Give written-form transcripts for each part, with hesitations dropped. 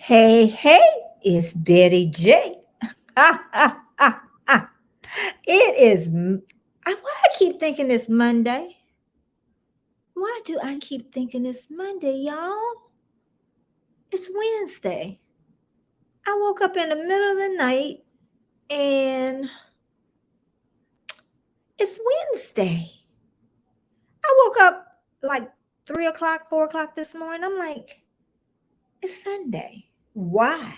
Hey, it's Betty J. It is. Why I keep thinking it's Monday? Why do I keep thinking it's Monday, y'all? It's Wednesday. I woke up in the middle of the night and it's Wednesday. I woke up like 3 o'clock, 4 o'clock this morning. I'm like, it's Sunday. Why?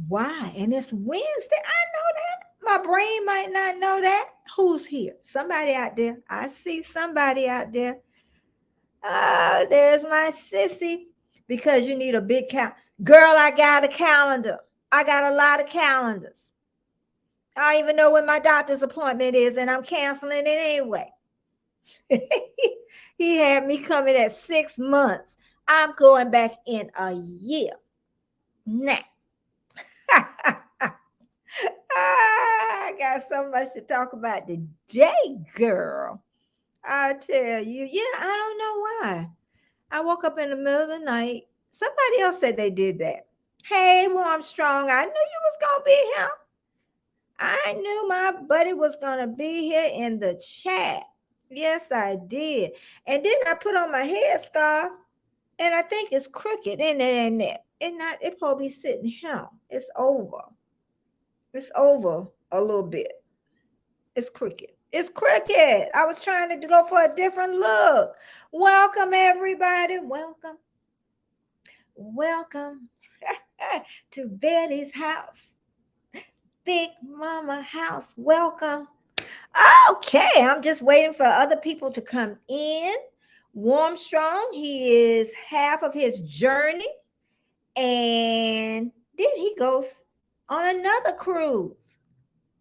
Why? And it's Wednesday. I know that. My brain might not know that. Who's here? Somebody out there. I see somebody out there. There's my sissy. Because you need a big Girl, I got a calendar. I got a lot of calendars. I don't even know when my doctor's appointment is, and I'm canceling it anyway. He had me coming at 6 months. I'm going back in a year. Now. I got so much to talk about today, girl. I tell you, I don't know why. I woke up in the middle of the night. Somebody else said they did that. Hey, Armstrong, I knew you was going to be here. I knew my buddy was going to be here in the chat. Yes, I did. And then I put on my headscarf, and I think it's crooked. And it probably sitting here. It's over. It's over a little bit. It's crooked. It's crooked. I was trying to go for a different look. Welcome, everybody. Welcome. Welcome to Betty's house. Big Mama house. Welcome. Okay, I'm just waiting for other people to come in. Warmstrong, he is half of his journey. And then he goes on another cruise.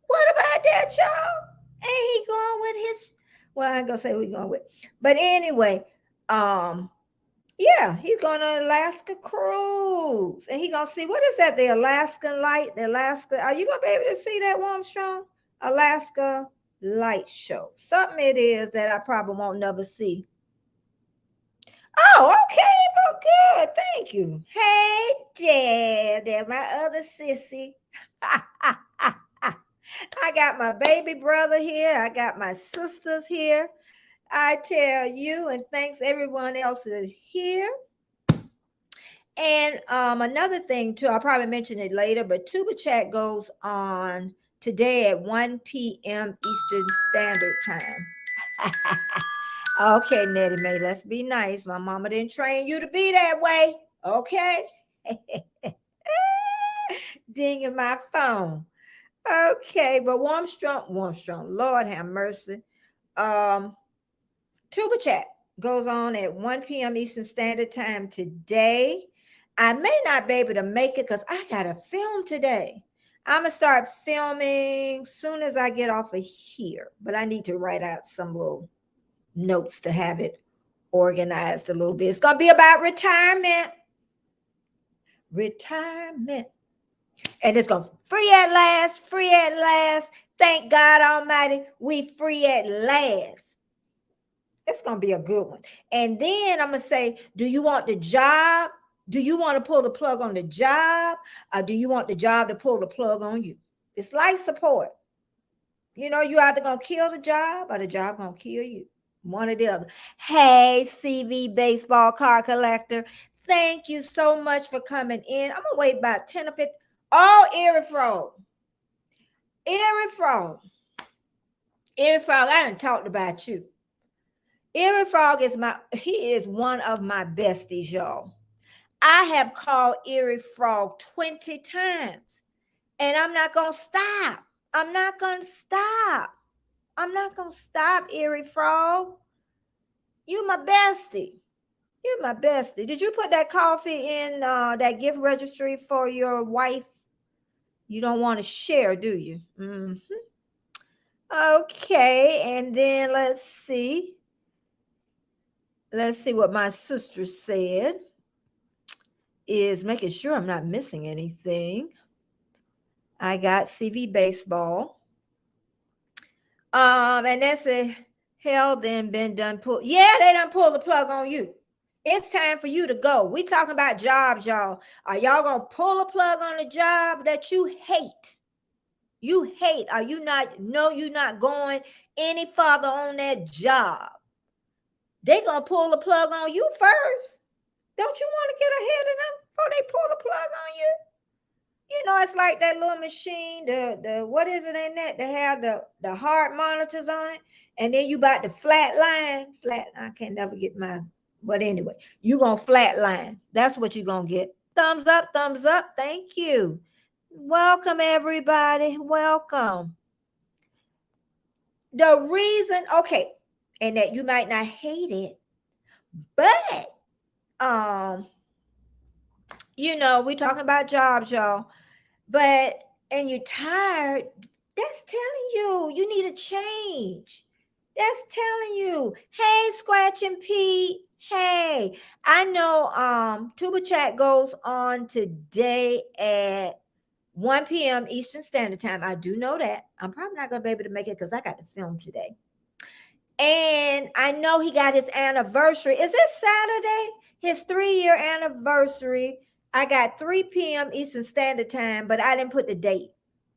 What about that, y'all? Ain't he going with his? Well, I ain't gonna say who he's going with, but anyway, he's going on Alaska cruise, and he gonna see what is that? The Alaskan light, the Alaska. Are you gonna be able to see that, Warmstrong? Alaska light show. Something it is that I probably won't never see. Oh, okay, well, good. Thank you. Hey, Dad, there's my other sissy. I got my baby brother here. I got my sisters here. I tell you, and thanks everyone else is here. And another thing too, I'll probably mention it later, but Tuba Chat goes on today at 1 p.m. Eastern Standard Time. Okay, Nettie Mae, let's be nice. My mama didn't train you to be that way. Okay. Dinging my phone. Okay, but Warmstrong, Lord have mercy. Tuba Chat goes on at 1 p.m. Eastern Standard Time today. I may not be able to make it because I got to film today. I'm going to start filming soon as I get off of here, but I need to write out some little notes to have it organized a little bit. It's going to be about retirement. And it's going to free at last. Thank God Almighty, we free at last. It's going to be a good one. And then I'm going to say, do you want the job? Do you want to pull the plug on the job? Or do you want the job to pull the plug on you? It's life support. You know, you either going to kill the job or the job going to kill you. One or the other. Hey, CV baseball card collector. Thank you so much for coming in. I'm going to wait about 10 or 15. Oh, Eerie Frog. I done talked about you. Eerie Frog he is one of my besties, y'all. I have called Eerie Frog 20 times, and I'm not going to stop. I'm not going to stop, Eerie Frog. You my bestie. Did you put that coffee in that gift registry for your wife? You don't want to share, do you? Mm-hmm. Okay, and then let's see what my sister said. Is making sure I'm not missing anything. I got CV baseball. And that's a hell then been done pull. Yeah, they done pull the plug on you. It's time for you to go. We talking about jobs, y'all. Are y'all gonna pull a plug on a job that you hate? You hate. Are you not? No, you're not going any further on that job. They gonna pull the plug on you first. Don't you want to get ahead of them before they pull the plug on you? You know, it's like that little machine, the what is it in that? They have the heart monitors on it, and then you about to flat line. Flat, I can't never get my, but anyway, you gonna flat line. That's what you gonna get. Thumbs up, thumbs up. Thank you. Welcome, everybody. Welcome. The reason, okay, and that you might not hate it, but you know, we talking about jobs, y'all. But and you're tired, that's telling you need a change. That's telling you, hey, Scratching Pete. Hey, I know Tuba Chat goes on today at 1 p.m. Eastern Standard Time. I do know that. I'm probably not gonna be able to make it because I got to film today. And I know he got his anniversary. Is it Saturday? His 3-year anniversary. I got 3 p.m. Eastern Standard Time, but I didn't put the date.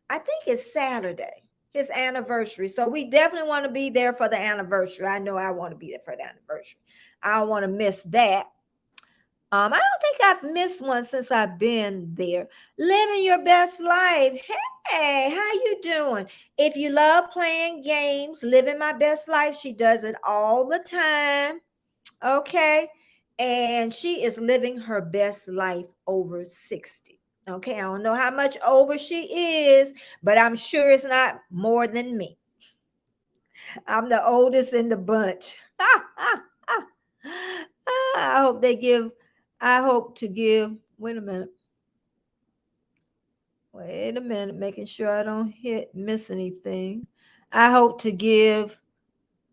I think it's Saturday, his anniversary. So we definitely want to be there for the anniversary. I know I want to be there for the anniversary. I don't want to miss that. I don't think I've missed one since I've been there. Living your best life. Hey, how you doing? If you love playing games, living my best life, she does it all the time. Okay. And she is living her best life over 60. Okay. I don't know how much over she is, but I'm sure it's not more than me. I'm the oldest in the bunch. I hope they give, I hope to give, wait a minute. Wait a minute, making sure I don't miss anything. I hope to give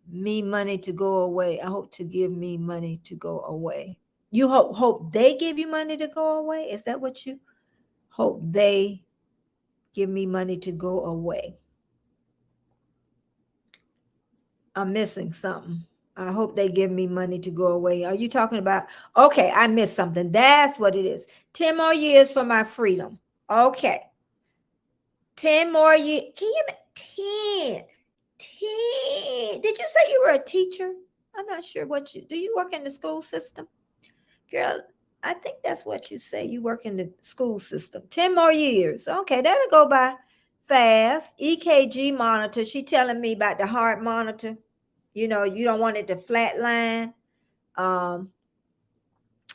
me money to go away. I hope to give me money to go away. You hope they give you money to go away? Is that what you hope they give me money to go away? I'm missing something. I hope they give me money to go away. Are you talking about? Okay, I missed something. That's what it is. 10 more years for my freedom. Okay. 10 more years. Can you 10? 10. Did you say you were a teacher? I'm not sure what you do. You work in the school system? Girl, I think that's what you say. You work in the school system. 10 more years. Okay, that'll go by fast. EKG monitor. She telling me about the heart monitor. You know, you don't want it to flatline.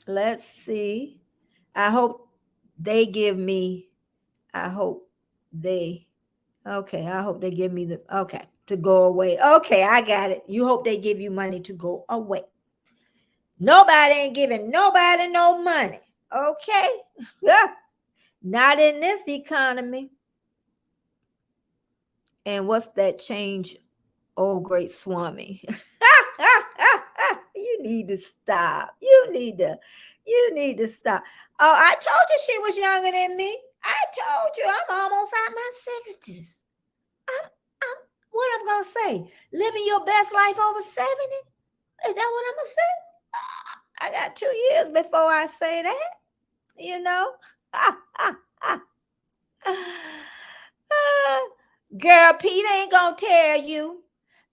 Let's see. I hope they give me, I hope they, okay, I hope they give me the, okay, to go away. Okay, I got it. You hope they give you money to go away. Nobody ain't giving nobody no money. Okay. Not in this economy. And what's that change? Oh, great Swami. You need to stop. You need to stop. Oh, I told you she was younger than me. I told you I'm almost out my 60s. I'm what I'm gonna say? Living your best life over 70? Is that what I'm gonna say? I got 2 years before I say that, you know. Girl, Pete ain't gonna tell you.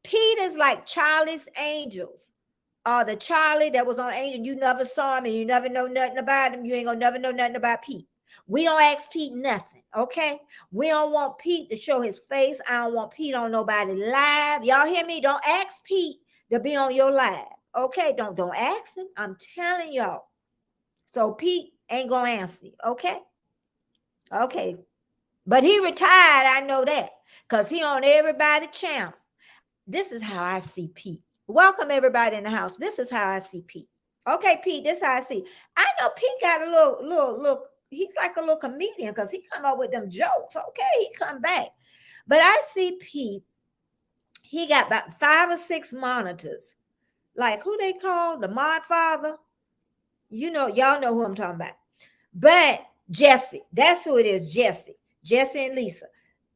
Pete is like Charlie's Angels. The Charlie that was on Angel, you never saw him and you never know nothing about him. You ain't gonna never know nothing about Pete. We don't ask Pete nothing, okay? We don't want Pete to show his face. I don't want Pete on nobody live. Y'all hear me? Don't ask Pete to be on your live. Okay, don't ask him. I'm telling y'all. So Pete ain't gonna answer you, okay? Okay. But he retired, I know that, because he on everybody's channel. This is how I see Pete. Welcome everybody in the house. This is how I see Pete. Okay, Pete, this is how I see. I know Pete got a little, he's like a little comedian because he come up with them jokes. Okay, he come back. But I see Pete, he got about 5 or 6 monitors. Like who they call the Mod Father. You know, y'all know who I'm talking about. But Jesse, that's who it is, Jesse and Lisa.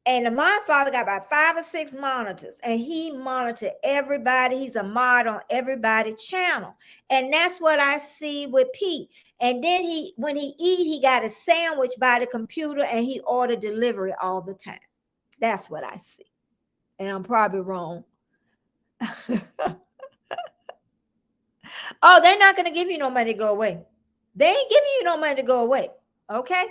And my father got about 5 or 6 monitors, and he monitored everybody. He's a mod on everybody's channel. And that's what I see with Pete. And then when he eat, he got a sandwich by the computer, and he ordered delivery all the time. That's what I see. And I'm probably wrong. Oh, they're not going to give you no money to go away. They ain't giving you no money to go away. Okay?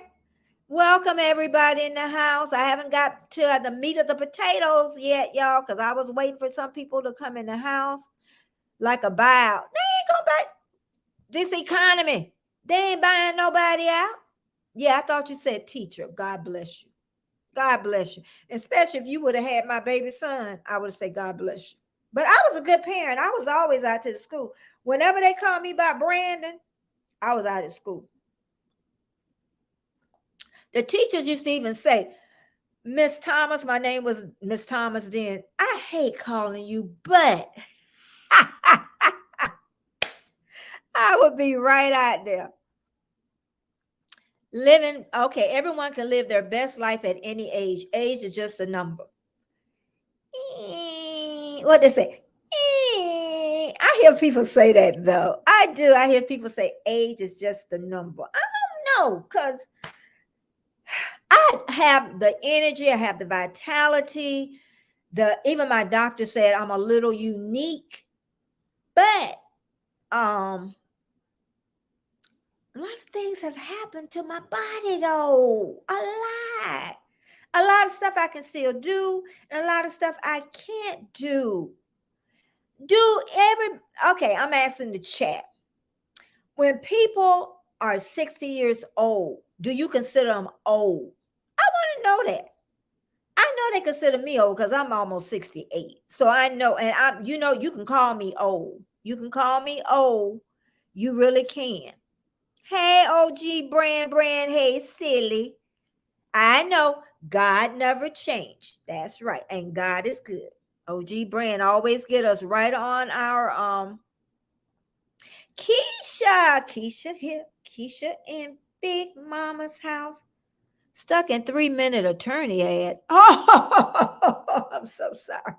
Welcome everybody in the house. I haven't got to the meat of the potatoes yet, y'all, because I was waiting for some people to come in the house like a buyout. They ain't gonna buy this economy. They ain't buying nobody out. Yeah, I thought you said teacher. God bless you. God bless you. Especially if you would have had my baby son, I would have said God bless you. But I was a good parent. I was always out to the school. Whenever they called me about Brandon, I was out at school. The teachers used to even say, Miss Thomas, my name was Miss Thomas then. I hate calling you, but I would be right out there. Living, okay, everyone can live their best life at any age. Age is just a number. What they say? I hear people say that though. I do. I hear people say age is just a number. I don't know, because I have the energy, I have the vitality. Even my doctor said I'm a little unique, but a lot of things have happened to my body though. A lot of stuff I can still do, and a lot of stuff I can't do. Okay, I'm asking the chat. When people are 60 years old, do you consider them old? I want to know that. I know they consider me old because I'm almost 68. So I know, and you can call me old. You can call me old. You really can. Hey, OG Brand, hey, silly. I know God never changed. That's right. And God is good. OG Brand always get us right on our Keisha here. Keisha in Big Mama's house. Stuck in 3-minute attorney ad. Oh, I'm so sorry.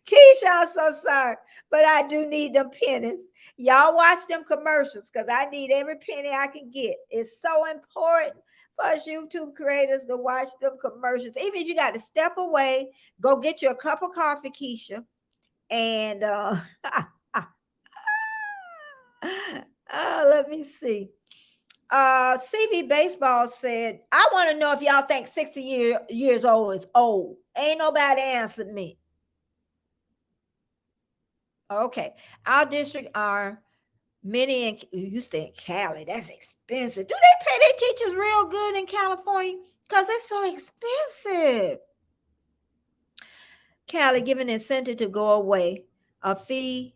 Keisha, I'm so sorry. But I do need them pennies. Y'all watch them commercials because I need every penny I can get. It's so important for us YouTube creators to watch them commercials. Even if you got to step away, go get you a cup of coffee, Keisha. And let me see. CV Baseball said, I want to know if y'all think 60 years old is old. Ain't nobody answered me. Okay. Our district are many in, you stay in Cali. That's expensive. Do they pay their teachers real good in California? Because it's so expensive. Cali giving incentive to go away. A few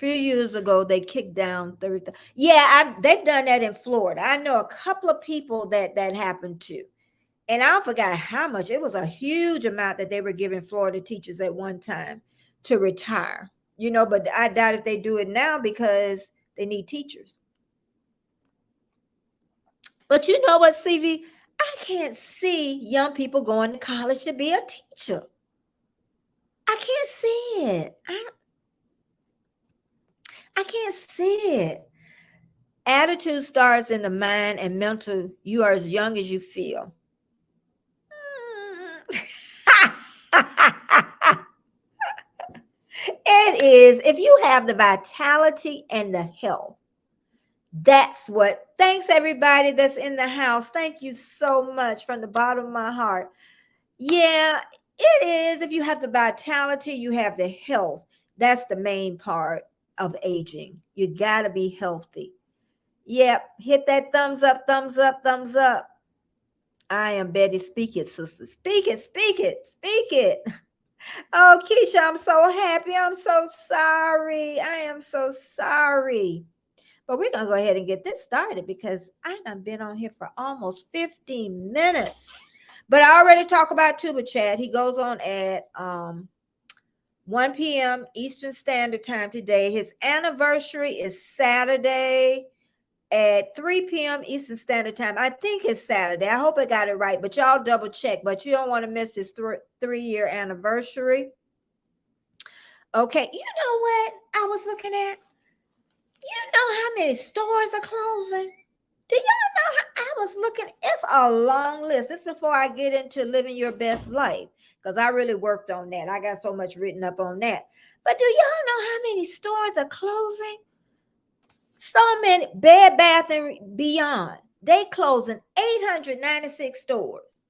years ago, they kicked down 30. Yeah, they've done that in Florida. I know a couple of people that happened to. And I forgot how much. It was a huge amount that they were giving Florida teachers at one time to retire. But I doubt if they do it now because they need teachers. But you know what, CV? I can't see young people going to college to be a teacher. I can't see it. I can't see it. Attitude starts in the mind and mental. You are as young as you feel. It is. If you have the vitality and the health, that's what. Thanks, everybody that's in the house. Thank you so much from the bottom of my heart. Yeah, it is. If you have the vitality, you have the health. That's the main part of aging. You got to be healthy. Yep. Hit that thumbs up, thumbs up, thumbs up. I am Betty. Speak it, sister. Speak it, speak it, speak it. Oh, Keisha, I'm so happy. I'm so sorry. I am so sorry. But we're going to go ahead and get this started because I done been on here for almost 15 minutes. But I already talked about Tuba Chat. He goes on at 1 p.m. Eastern Standard Time today. His anniversary is Saturday. at 3 p.m. Eastern Standard Time. I think it's Saturday. I hope I got it right, but y'all double check. But you don't want to miss his 3-year anniversary. Okay, you know what I was looking at? You know how many stores are closing? Do y'all know how I was looking? It's a long list. This before I get into living your best life, because I really worked on that. I got so much written up on that. But do y'all know how many stores are closing? So many. Bed Bath and Beyond. They closing 896 stores.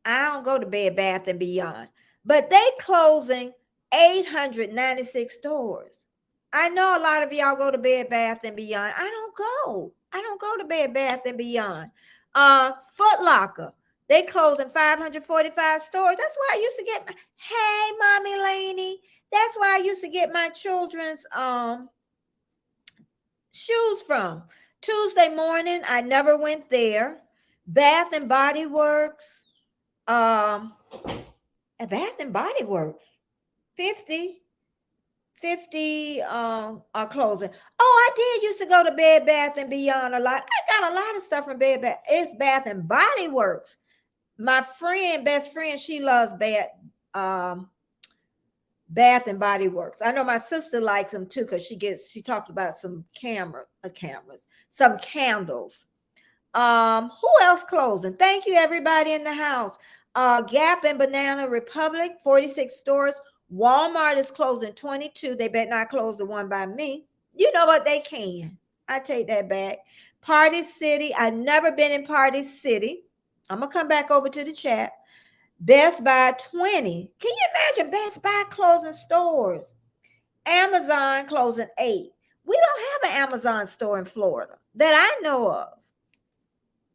I don't go to Bed Bath and Beyond, but they closing 896 stores. I know a lot of y'all go to Bed Bath and Beyond. I don't go. I don't go to Bed Bath and Beyond. Foot Locker. They closing 545 stores. That's why I used to get hey, Mommy Laney. That's why I used to get my children's shoes from. Tuesday morning, I never went there. Bath and Body Works. Bath and Body Works. 50 are closing. Oh, I did used to go to Bed Bath and Beyond a lot. I got a lot of stuff from Bed Bath. It's Bath and Body Works. My best friend, she loves Bath and Body Works. I know my sister likes them too, because she talked about some cameras, some candles. Who else closing? Thank you, everybody in the house. Gap and Banana Republic, 46 stores. Walmart is closing 22. They better not close the one by me. You know what? They can. I take that back. Party City. I've never been in Party City. I'm going to come back over to the chat. Best Buy 20. Can you imagine Best Buy closing stores? Amazon closing 8. We don't have an Amazon store in Florida that I know of.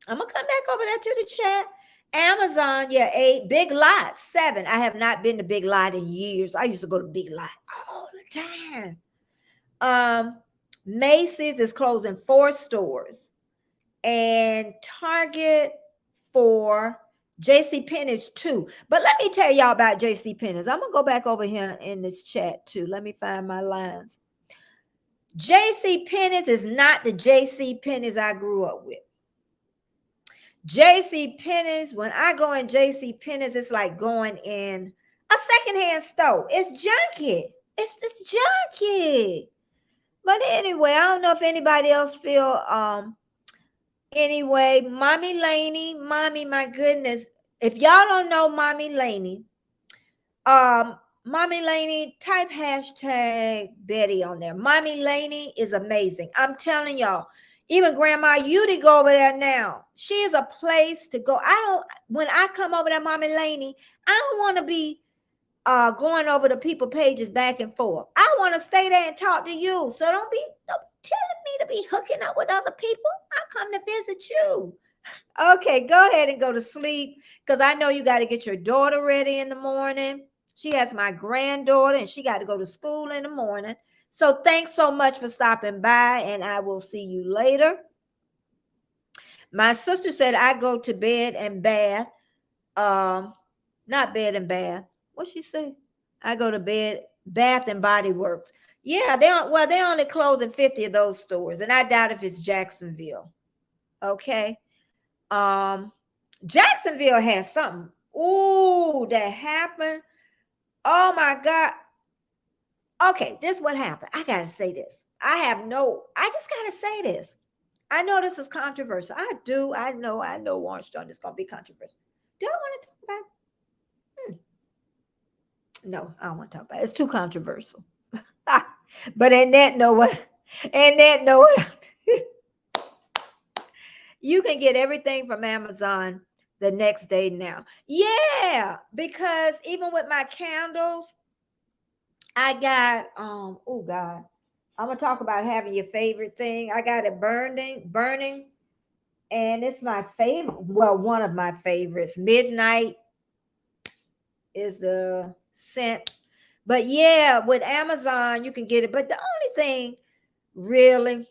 I'm going to come back over there to the chat. Amazon, 8. Big Lot, 7. I have not been to Big Lot in years. I used to go to Big Lot all the time. Macy's is closing 4 stores. And Target 4. JCPenney's 2. But let me tell y'all about JCPenney's. I'm going to go back over here in this chat too. Let me find my lines. JCPenney's is not the JCPenney's I grew up with. JCPenney's, when I go in JCPenney's, it's like going in a secondhand store. It's junky. It's junky. But anyway, I don't know if anybody else feel anyway. Mommy Laney, my goodness. If y'all don't know Mommy Laney, Mommy Laney, type hashtag Betty on there. Mommy Laney is amazing. I'm telling y'all. Even Grandma Yudi go over there now. She is a place to go. When I come over there, Mommy Laney, I don't want to be going over the people pages back and forth. I want to stay there and talk to you. So don't telling me to be hooking up with other people. I come to visit you. Okay, go ahead and go to sleep, because I know you got to get your daughter ready in the morning. She has my granddaughter, and she got to go to school in the morning. So thanks so much for stopping by, and I will see you later. My sister said I go to Bed and Bath. Not Bed and Bath. What'd she say? I go to Bath and Body Works. Yeah, they're only closing 50 of those stores, and I doubt if it's Jacksonville. Okay. Jacksonville has something. Ooh, that happened. Oh my God. Okay, this is what happened. I gotta say this. I just gotta say this. I know this is controversial. I know Armstrong is gonna be controversial. Do I want to talk about it? No, I don't want to talk about it. It's too controversial. But in that note, you can get everything from Amazon the next day now. Yeah, because even with my candles, I got oh God, I'm gonna talk about having your favorite thing. I got it burning, and it's my favorite. Well, one of my favorites. Midnight is the scent, but yeah, with Amazon you can get it. But the only thing really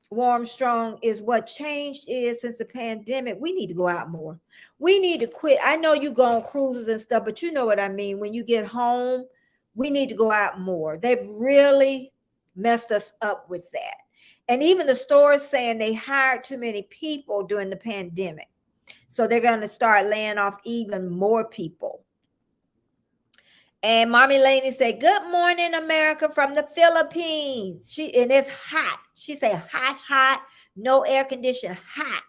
warm strong is what changed is since the pandemic, we need to go out more. We need to quit. I know you go on cruises and stuff, but you know what I mean. When you get home, we need to go out more. They've really messed us up with that. And even the stores saying they hired too many people during the pandemic. So they're going to start laying off even more people. And Mommy Laney said, "Good morning, America," from the Philippines. And it's hot. She said, hot, hot, no air condition, hot.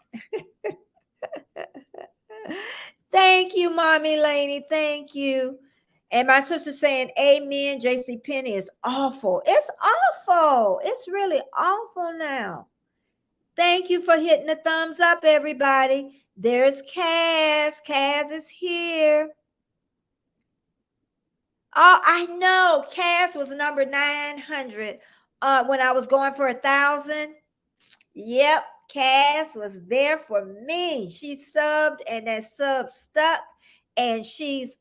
Thank you, Mommy Laney. Thank you. And my sister saying, amen. JC Penney is awful. It's awful. It's really awful now. Thank you for hitting the thumbs up, everybody. There's Kaz. Kaz is here. Oh, I know. Cass was number 900 when I was going for 1,000. Yep, Cass was there for me. She subbed and that sub stuck, and she's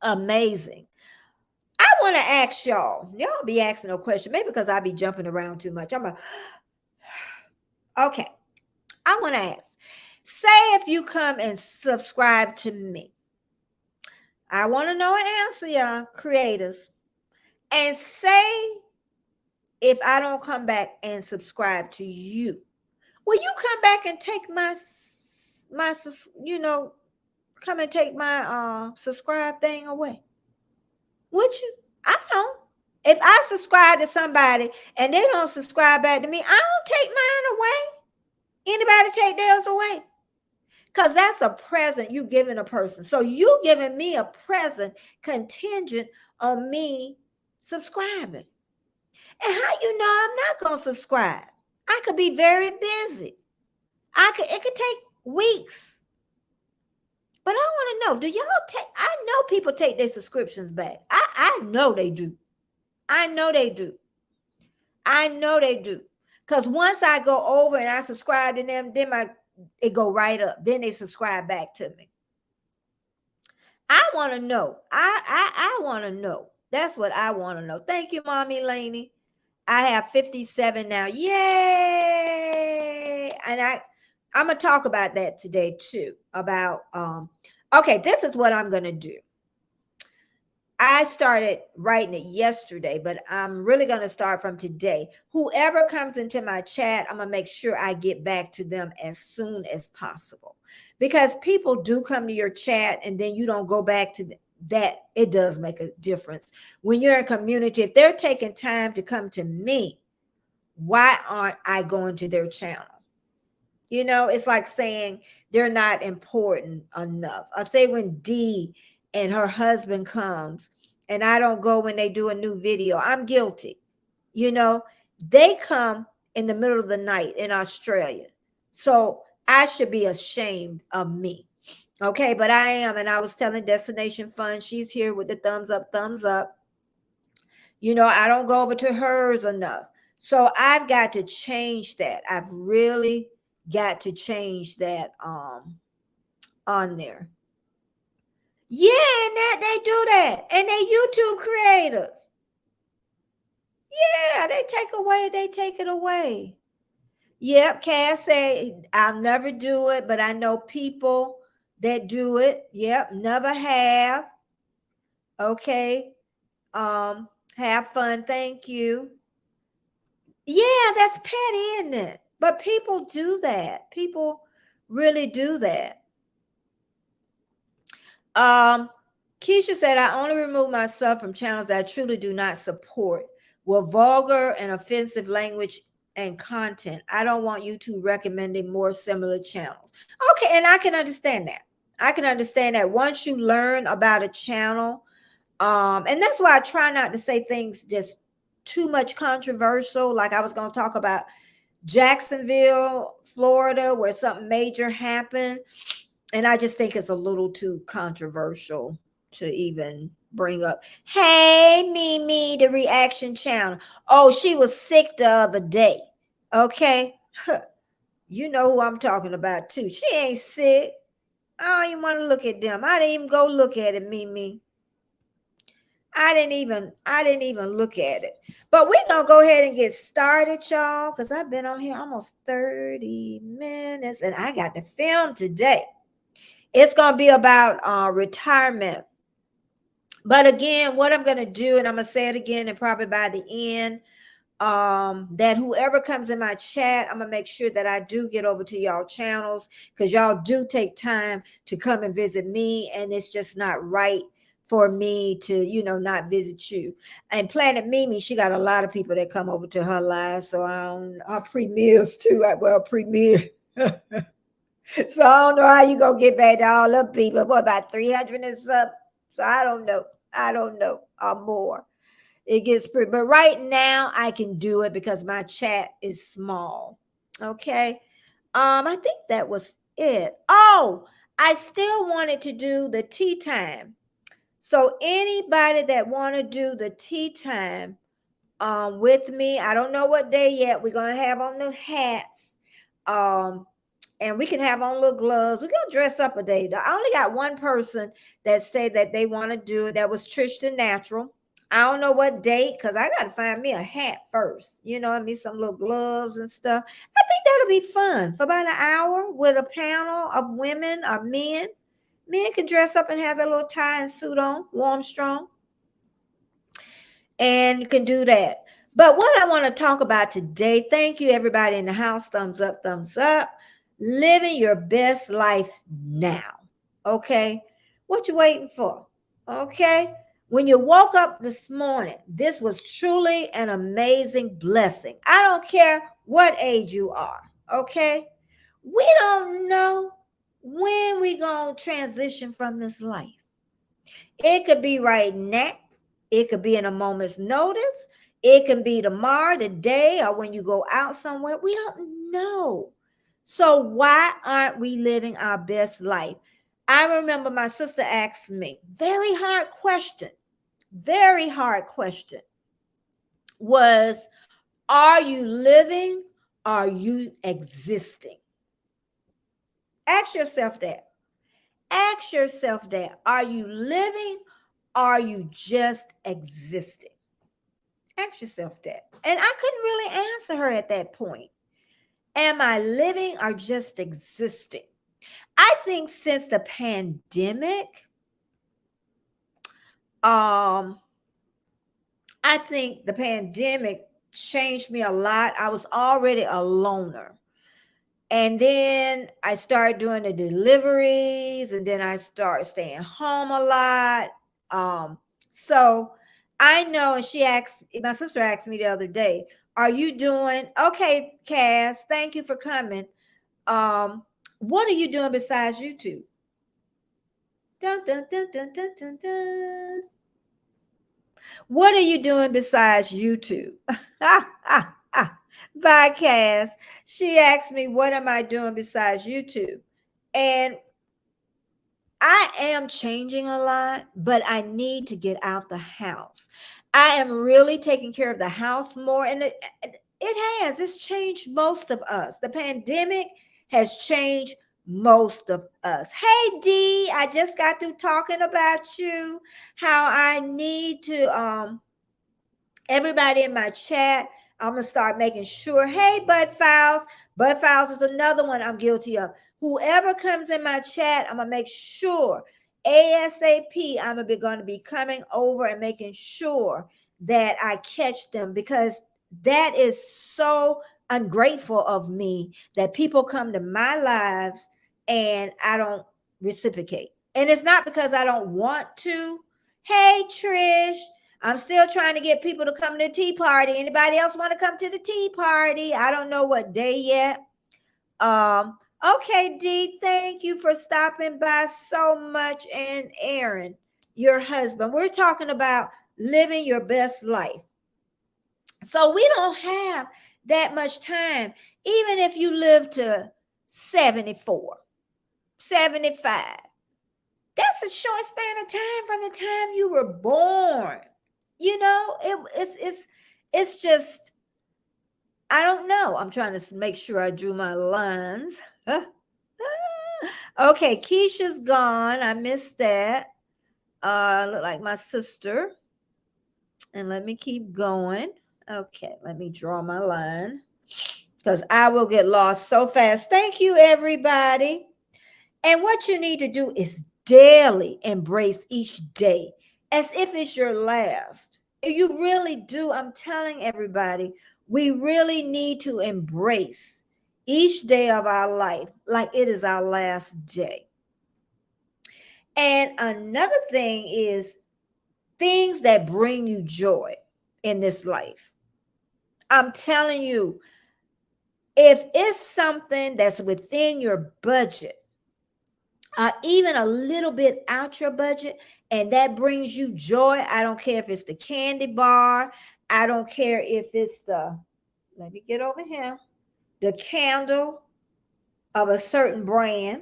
amazing. I want to ask y'all. Y'all be asking no question, maybe because I be jumping around too much. Okay. I want to ask. Say if you come and subscribe to me. I want to know an answer, y'all, creators. And say if I don't come back and subscribe to you, will you come back and take my come and take my subscribe thing away? Would you? I don't. If I subscribe to somebody and they don't subscribe back to me, I don't take mine away. Anybody take theirs away? Because that's a present you giving a person. So you giving me a present contingent on me subscribing. And how you know I'm not going to subscribe? I could be very busy. It could take weeks. But I want to know, do y'all take, I know people take their subscriptions back. I know they do. I know they do. I know they do. Because once I go over and I subscribe to them, then it go right up. Then they subscribe back to me. I want to know. I want to know. That's what I want to know. Thank you, Mommy Laney. I have 57 now. Yay! And I'm going to talk about that today too. About, okay, this is what I'm going to do. I started writing it yesterday, but I'm really going to start from today. Whoever comes into my chat, I'm going to make sure I get back to them as soon as possible. Because people do come to your chat and then you don't go back to that. It does make a difference. When you're in community, if they're taking time to come to me, why aren't I going to their channel? You know, it's like saying they're not important enough. I say when Dee and her husband comes and I don't go when they do a new video, I'm guilty. You know, they come in the middle of the night in Australia. So I should be ashamed of me. Okay, but I am. And I was telling Destination Fun, she's here with the thumbs up, thumbs up. You know, I don't go over to hers enough. So I've got to change that. I've really got to change that on there. Yeah, and that they do that. And they YouTube creators. Yeah, they take it away. Yep, Cass said, I'll never do it, but I know people that do it. Yep, never have. Okay. Have fun. Thank you. Yeah, that's petty, isn't it? But people do that. People really do that. Keisha said, I only remove myself from channels that I truly do not support with vulgar and offensive language and content. I don't want YouTube recommending more similar channels. Okay, and I can understand that. I can understand that once you learn about a channel, and that's why I try not to say things just too much controversial. Like I was going to talk about Jacksonville, Florida, where something major happened. And I just think it's a little too controversial to even bring up. Hey, Mimi, the reaction channel. Oh, she was sick the other day. Okay. You know who I'm talking about too. She ain't sick. I don't even want to look at them. I didn't even go look at it, Mimi. I didn't even look at it. But we're going to go ahead and get started, y'all, because I've been on here almost 30 minutes and I got to film today. It's going to be about retirement. But again, what I'm going to do, and I'm going to say it again and probably by the end, that whoever comes in my chat, I'm gonna make sure that I do get over to y'all channels, because y'all do take time to come and visit me, and it's just not right for me to, not visit you. And Planet Mimi, she got a lot of people that come over to her live, so her premieres too. Premiere. So I don't know how you gonna get back to all the people. What, about 300 and something? So I don't know, or more. It gets pretty, but right now I can do it because my chat is small. Okay. I think that was it. Oh, I still wanted to do the tea time. So anybody that want to do the tea time with me, I don't know what day yet. We're gonna have on the hats. And we can have on little gloves. We're gonna dress up a day. I only got one person that said that they want to do it. That was Trish the Natural. I don't know what date, because I got to find me a hat first. Some little gloves and stuff. I think that'll be fun for about an hour with a panel of women or men. Men can dress up and have their little tie and suit on, warm, strong. And you can do that. But what I want to talk about today, thank you everybody in the house. Thumbs up, thumbs up. Living your best life now. Okay? What you waiting for? Okay? When you woke up this morning, this was truly an amazing blessing. I don't care what age you are. Okay? We don't know when we going to transition from this life. It could be right now. It could be in a moment's notice. It can be tomorrow, today, or when you go out somewhere. We don't know. So why aren't we living our best life? I remember my sister asked me, very hard question, was, are you living? Are you existing? Ask yourself that. Ask yourself that. Are you living? Are you just existing? Ask yourself that. And I couldn't really answer her at that point. Am I living or just existing? I think since the pandemic, I think the pandemic changed me a lot. I was already a loner. And then I started doing the deliveries, and then I started staying home a lot. So I know, and my sister asked me the other day, are you doing okay, Cass? Thank you for coming. What are you doing besides YouTube? Dun, dun, dun, dun, dun, dun, dun. What are you doing besides YouTube? Bye, Cass. She asked me, what am I doing besides YouTube? And I am changing a lot, but I need to get out the house. I am really taking care of the house more, and it's changed most of us. The pandemic has changed most of us. Hey D, I just got through talking about you, how I need to everybody in my chat, I'm gonna start making sure. Hey, Bud Files. Bud Files is another one I'm guilty of. Whoever comes in my chat, I'm gonna make sure ASAP. I'm going to be coming over and making sure that I catch them, because that is so ungrateful of me that people come to my lives and I don't reciprocate. And it's not because I don't want to. Hey, Trish. I'm still trying to get people to come to the tea party. Anybody else want to come to the tea party? I don't know what day yet. Okay, D, thank you for stopping by so much. And Aaron, your husband, we're talking about living your best life. So we don't have that much time. Even if you live to 74, 75, that's a short span of time from the time you were born. It's just, I don't know. I'm trying to make sure I drew my lines. Okay, Keisha's gone. I missed that. Look like my sister. And let me keep going. Okay, let me draw my line, because I will get lost so fast. Thank you, everybody. And what you need to do is daily embrace each day as if it's your last. You really do. I'm telling everybody, We really need to embrace each day of our life like it is our last day. And another thing is things that bring you joy in this life. I'm telling you, if it's something that's within your budget, even a little bit out your budget, and that brings you joy, I don't care if it's the candy bar, I don't care if it's let me get over here, the candle of a certain brand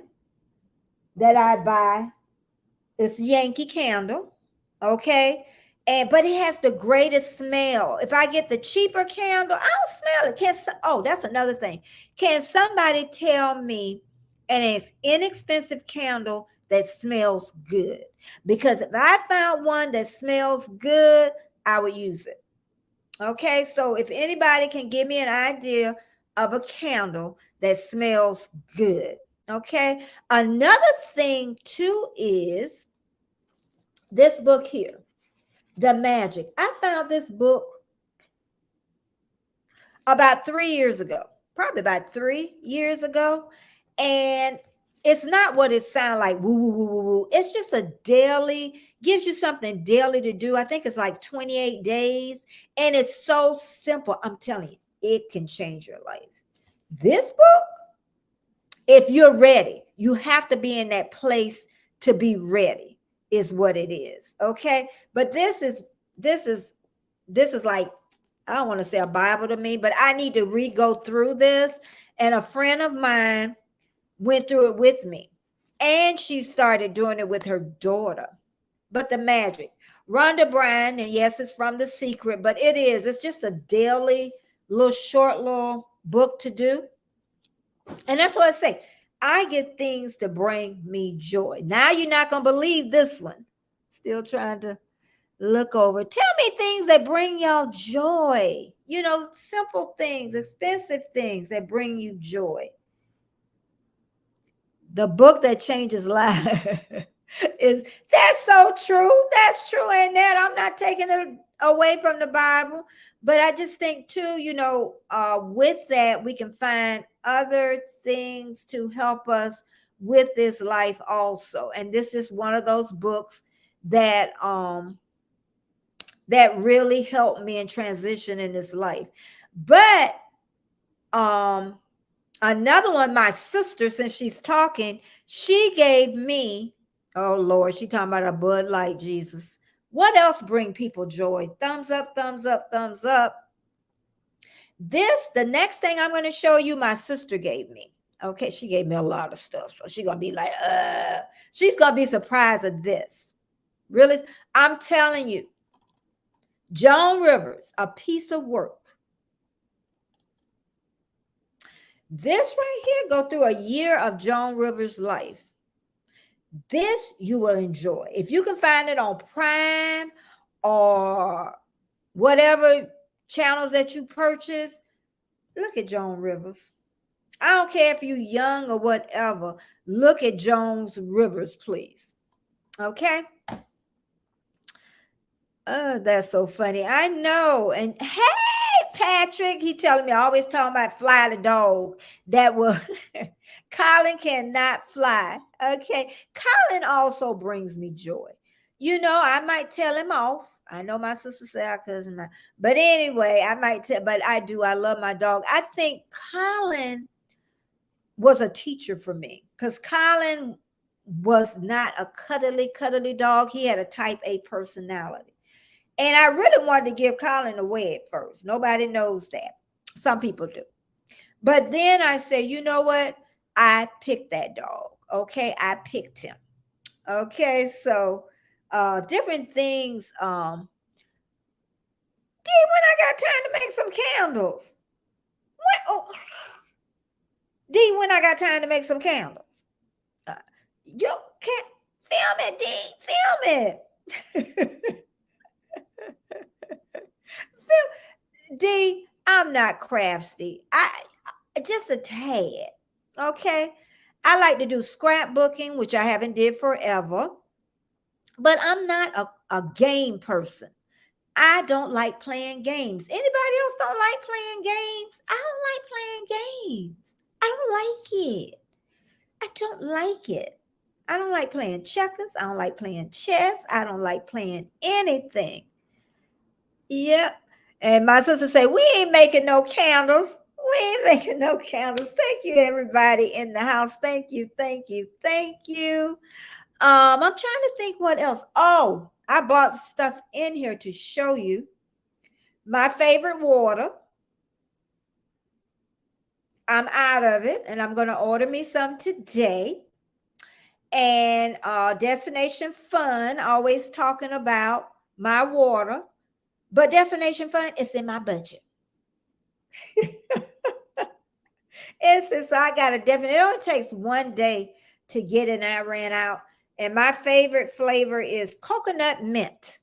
that I buy. It's Yankee Candle, okay? But it has the greatest smell. If I get the cheaper candle, I don't smell it. Oh, that's another thing. Can somebody tell me an inexpensive candle that smells good? Because if I found one that smells good, I would use it. Okay, so if anybody can give me an idea of a candle that smells good. Okay, another thing too is this book here, The Magic. I found this book about 3 years ago, probably about 3 years ago. And it's not what it sounds like, woo, woo, woo, woo, woo. It's just a daily, gives you something daily to do. I think it's like 28 days. And it's so simple. I'm telling you, it can change your life. This book, if you're ready, you have to be in that place to be ready, is what it is. Okay. But this is like, I don't want to say a Bible to me, but I need to go through this. And a friend of mine went through it with me, and she started doing it with her daughter. But The Magic, Rhonda Bryan, and yes, it's from The Secret, but it's just a daily short little book to do. And that's what I say. I get things to bring me joy. Now you're not going to believe this one. Still trying to look over. Tell me things that bring y'all joy. Simple things, expensive things that bring you joy. The book that changes lives. That's so true. That's true. And that I'm not taking it away from the Bible, but I just think too, with that, we can find other things to help us with this life also. And this is one of those books that really helped me in transition in this life. But another one, my sister, since she's talking, she gave me, oh Lord, she talking about a Bud Light, Jesus. What else bring people joy? Thumbs up, thumbs up, thumbs up. The next thing I'm going to show you, my sister gave me. Okay, she gave me a lot of stuff. So she's going to be like, she's going to be surprised at this. Really? I'm telling you, Joan Rivers, A Piece of Work. This right here, go through a year of Joan Rivers' life. This you will enjoy. If you can find it on Prime or whatever channels that you purchase, look at Joan Rivers. I don't care if you're young or whatever. Look at Joan Rivers, please. Okay? Oh, that's so funny. I know. And hey, Patrick, he telling me, always talking about Fly the dog. That will Colin cannot fly. Okay. Colin also brings me joy. I might tell him off. I know my sister said our cousin, but anyway, I might tell, but I do. I love my dog. I think Colin was a teacher for me because Colin was not a cuddly dog. He had a type A personality. And I really wanted to give Colin away at first. Nobody knows that. Some people do. But then I said, you know what? I picked that dog. Okay. I picked him. Okay. So different things. D, when I got time to make some candles. What? Oh. D, when I got time to make some candles. You can't film it, D. Film it. D, I'm not crafty. I just a tad. Okay. I like to do scrapbooking, which I haven't did forever. But I'm not a game person. I don't like playing games. Anybody else don't like playing games? I don't like playing games. I don't like it. I don't like it. I don't like playing checkers. I don't like playing chess. I don't like playing anything. Yep. And my sister say, we ain't making no candles. We ain't making no candles. Thank you, everybody in the house. Thank you, thank you, thank you. I'm trying to think what else. Oh, I bought stuff in here to show you. My favorite water. I'm out of it, and I'm going to order me some today. And Destination Fun, always talking about my water. But Destination Fun is in my budget. So I got a definite. It only takes one day to get it, and I ran out. And my favorite flavor is coconut mint.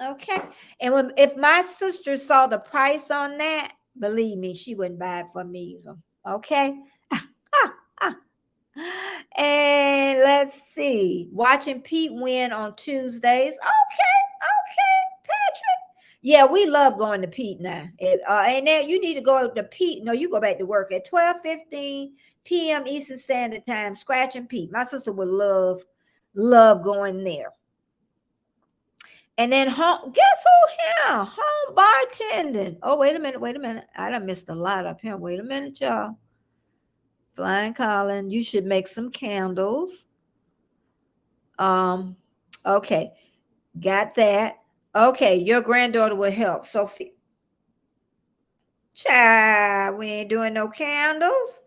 Okay. And if my sister saw the price on that, believe me, she wouldn't buy it for me either. Okay. And let's see. Watching Pete win on Tuesdays. Okay, Patrick. Yeah, we love going to Pete now. And now you need to go to Pete. No, you go back to work at 12:15 p.m. Eastern Standard Time. Scratching Pete. My sister would love going there. And then home, guess who here? Home bartending. Oh, wait a minute. I done missed a lot up here. Wait a minute, y'all. Flying Colin, you should make some candles. Okay, got that. Okay, your granddaughter will help. Sophie. Child, we ain't doing no candles.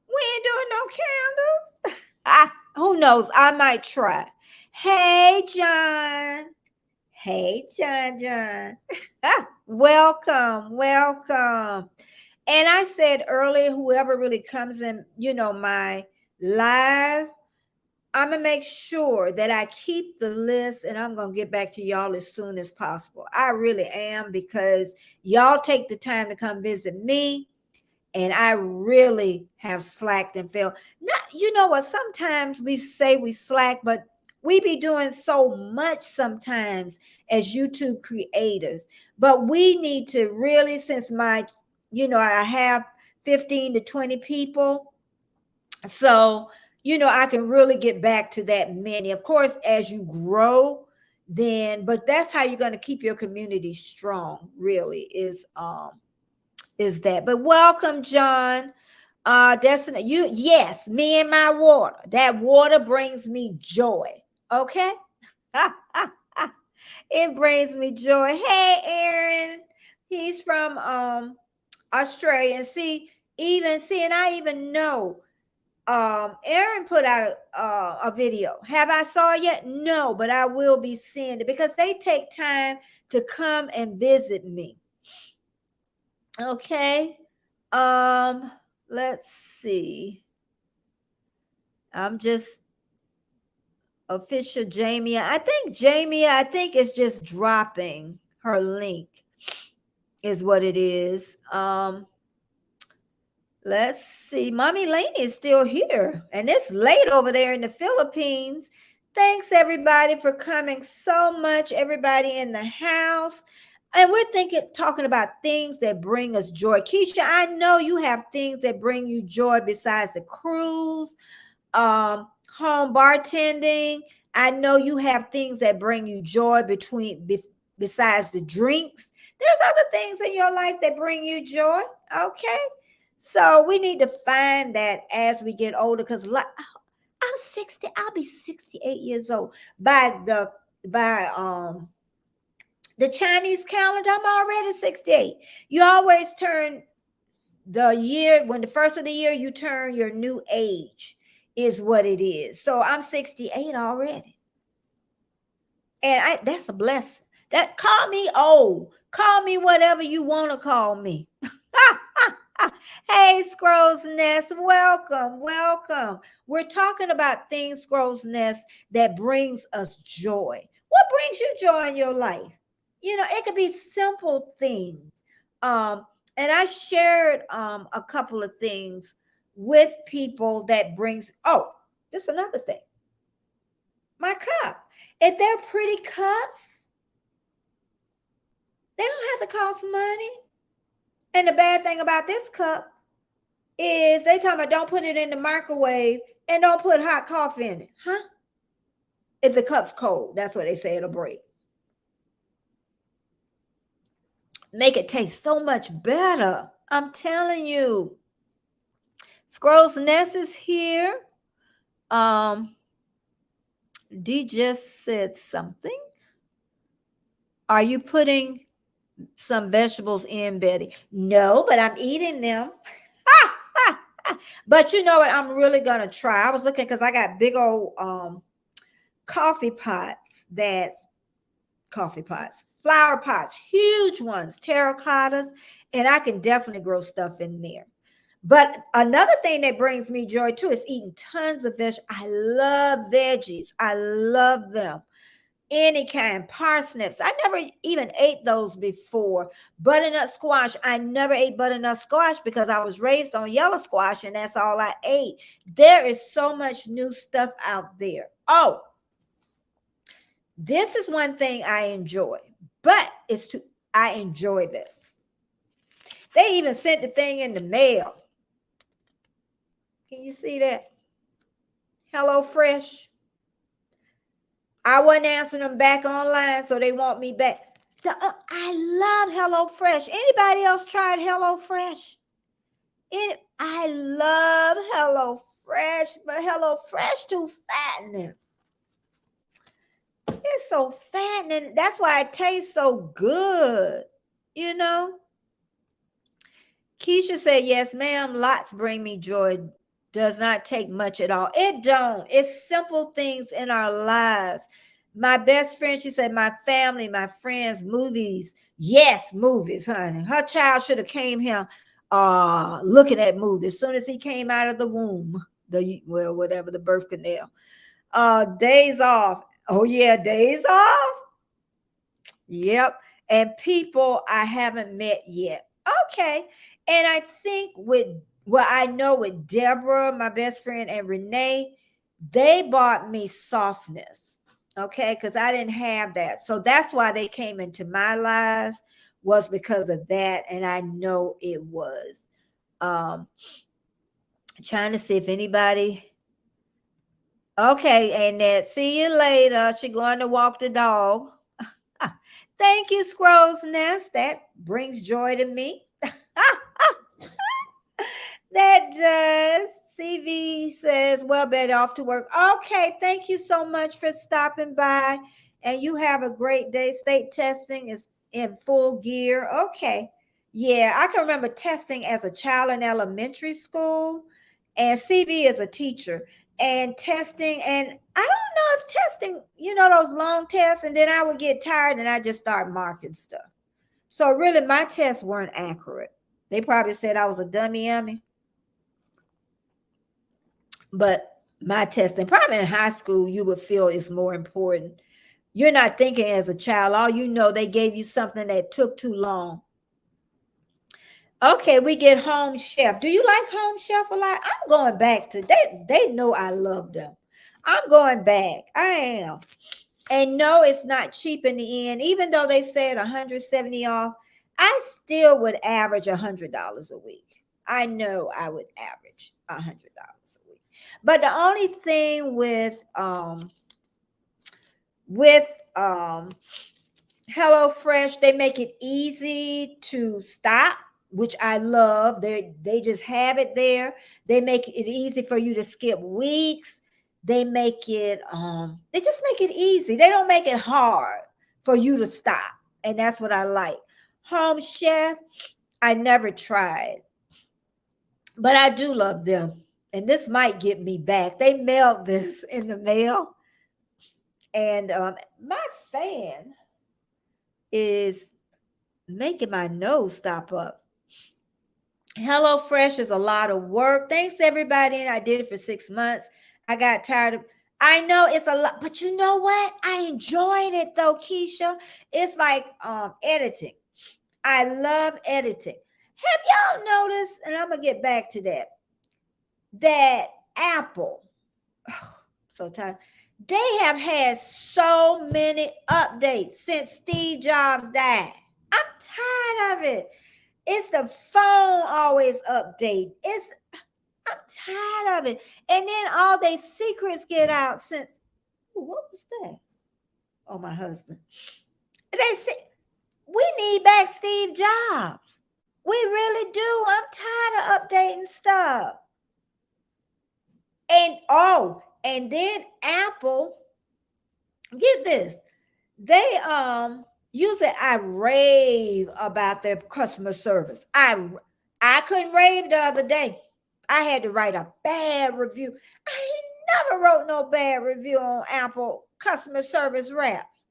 We ain't doing no candles. Who knows? I might try. Hey, John. Hey, John. Welcome. And I said earlier, whoever really comes in, my live, I'm going to make sure that I keep the list, and I'm going to get back to y'all as soon as possible. I really am, because y'all take the time to come visit me, and I really have slacked and failed. Not, you know what? Sometimes we say we slack, but we be doing so much sometimes as YouTube creators. But we need to really, since I have 15 to 20 people. So, I can really get back to that many. Of course, as you grow, but that's how you're going to keep your community strong, really, is that. But welcome, John. Destiny, yes, me and my water. That water brings me joy. Okay. It brings me joy. Hey, Aaron. He's from Australia. And and I even know Aaron put out a video. Have I saw it yet? No, but I will be seeing it, because they take time to come and visit me. Okay. Let's see. I'm just official Jamie. I think it's just dropping her link is what it is. Let's see. Mommy Laney is still here, and it's late over there in the Philippines. Thanks everybody for coming so much. Everybody in the house. And we're talking about things that bring us joy. Keisha, I know you have things that bring you joy besides the cruise, home bartending. I know you have things that bring you joy besides the drinks. There's other things in your life that bring you joy. Okay. So we need to find that as we get older, because I'm 60. I'll be 68 years old by the Chinese calendar. I'm already 68. You always turn the year when the first of the year you turn your new age is what it is. So I'm 68 already, and that's a blessing. That call me old, call me whatever you want to call me. Hey, Scrolls Nest, welcome. We're talking about things, Scrolls Nest, that brings us joy. What brings you joy in your life? It could be simple things. And I shared a couple of things with people that brings. Oh, that's another thing. My cup. If they're pretty cups, They don't have to cost money. And the bad thing about this cup is they talking about don't put it in the microwave and don't put hot coffee in it. Huh? If the cup's cold, that's what they say, it'll break. Make it taste so much better. I'm telling you. Scrolls Nest is here. D just said something. Are you putting some vegetables in, Betty? No, but I'm eating them. But you know what? I'm really gonna try. I was looking because I got big old coffee pots. That's coffee pots, flower pots, huge ones, terracottas, and I can definitely grow stuff in there. But another thing that brings me joy too is eating tons of veggies. I love veggies. I love them. Any kind, parsnips. I never even ate those before. Butternut squash. I never ate butternut squash because I was raised on yellow squash and that's all I ate. There is so much new stuff out there. Oh, this is one thing I enjoy, but I enjoy this. They even sent the thing in the mail. Can you see that? Hello Fresh. I wasn't answering them back online, so they want me back. I love Hello Fresh. Anybody else tried Hello Fresh? I love Hello Fresh, but Hello Fresh too fattening. It's so fattening. That's why it tastes so good, you know? Keisha said, yes, ma'am. Lots bring me joy. Does not take much at all. It don't. It's simple things in our lives. My best friend, she said, my family, my friends, movies. Yes, movies, honey. Her child should have came here looking at movies. As soon as he came out of the womb, whatever, the birth canal. Days off. Oh, yeah, days off. Yep. And people I haven't met yet. Okay. And I think I know with Deborah, my best friend, and Renee, they bought me softness. Okay. Because I didn't have that. So that's why they came into my lives, was because of that. And I know it was. Trying to see if anybody. Okay, Annette, see you later. She's going to walk the dog. Thank you, Scrolls Nest. That brings joy to me. That does. CV says, well, Betty, off to work. Okay, thank you so much for stopping by. And you have a great day. State testing is in full gear. Okay. Yeah, I can remember testing as a child in elementary school. And CV is a teacher. And testing, and I don't know if testing, those long tests, and then I would get tired and I just start marking stuff. So really my tests weren't accurate. They probably said I was a dummy. But my testing, probably in high school, you would feel is more important. You're not thinking as a child. All you know, they gave you something that took too long. Okay, we get Home Chef. Do you like Home Chef a lot? I'm going back to they know I love them. I'm going back. I am. And no, it's not cheap in the end. Even though they said 170 off, I still would average $100 a week. I know I would average $100 a week. But the only thing with HelloFresh, they make it easy to stop, which I love. They just have it there. They make it easy for you to skip weeks. They make it they just make it easy. They don't make it hard for you to stop. And that's what I like. Home Chef, I never tried. But I do love them. And this might get me back. They mailed this in the mail. And my fan is making my nose stop up. HelloFresh is a lot of work. Thanks everybody. And I did it for 6 months. I got tired of. I know it's a lot, but you know what? I enjoyed it though, Keisha. It's like editing. I love editing. Have y'all noticed? And I'm gonna get back to that Apple. So tired. They have had so many updates since Steve Jobs died. tired of it. It's the phone always update. I'm tired of it. And then all they secrets get out since. Ooh, what was that? Oh, my husband. They say we need back Steve Jobs. We really do. I'm tired of updating stuff. And then Apple, get this. They usually I rave about their customer service. I couldn't rave the other day. I had to write a bad review. I never wrote no bad review on Apple customer service reps.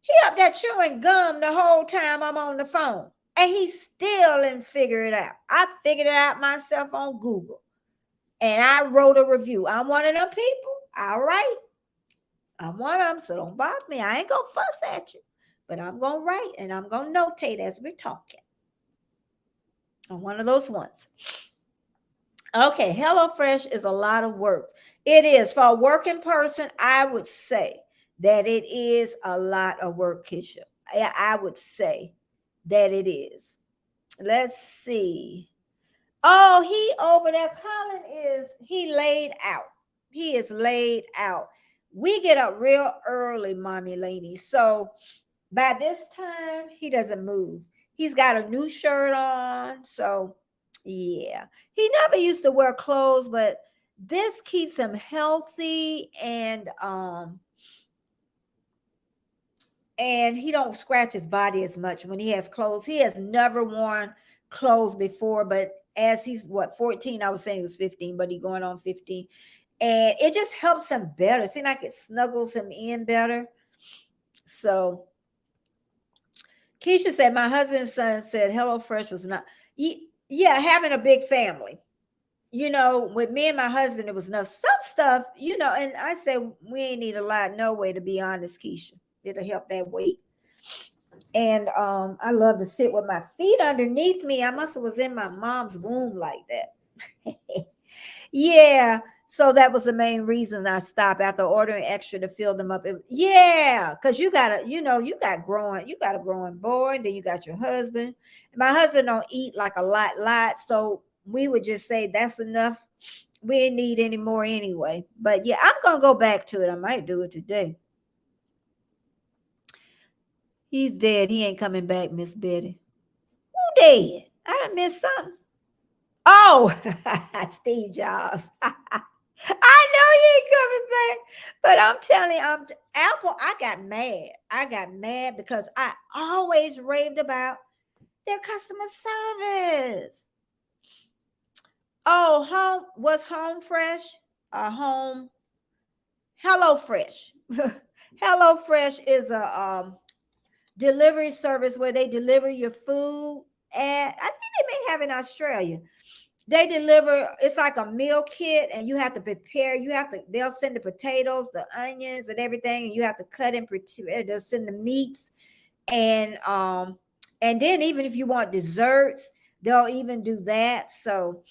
He up there chewing gum the whole time I'm on the phone. And he still didn't figure it out. I figured it out myself on Google. And I wrote a review. I'm one of them people. All right. I'm one of them, so don't bother me. I ain't going to fuss at you. But I'm going to write and I'm going to notate as we're talking. I'm one of those ones. Okay, HelloFresh is a lot of work. It is. For a working person, I would say that it is a lot of work, Keisha. I would say that it is. Let's see. Oh, he over there, Colin he laid out. He is laid out. We get up real early, mommy lady. So by this time, he doesn't move. He's got a new shirt on. So yeah, he never used to wear clothes, but this keeps him healthy and he don't scratch his body as much when he has clothes. He has never worn clothes before, but as he's 14, I was saying he was 15, but he's going on 15. And it just helps him better. Seems like it snuggles him in better. So Keisha said, my husband's son said HelloFresh was not, yeah, having a big family. With me and my husband, it was enough. Some stuff, and I say we ain't need a lot, no way, to be honest, Keisha. It'll help that weight. And I love to sit with my feet underneath me. I must have was in my mom's womb like that. Yeah. So that was the main reason I stopped after ordering extra to fill them up. Yeah, because you got a growing boy, then you got your husband. My husband don't eat like a lot. So we would just say that's enough. We didn't need any more anyway. But yeah, I'm going to go back to it. I might do it today. He's dead. He ain't coming back, Miss Betty. Who dead? I done missed something. Oh, Steve Jobs. I know he ain't coming back, but I'm telling you, Apple, I got mad. I got mad because I always raved about their customer service. Oh, Home Fresh? Home HelloFresh. HelloFresh is a delivery service where they deliver your food, and I think they may have in Australia. They deliver, it's like a meal kit, and you have to prepare. They'll send the potatoes, the onions, and everything, and you have to cut and prepare. They'll send the meats, and then even if you want desserts, they'll even do that. So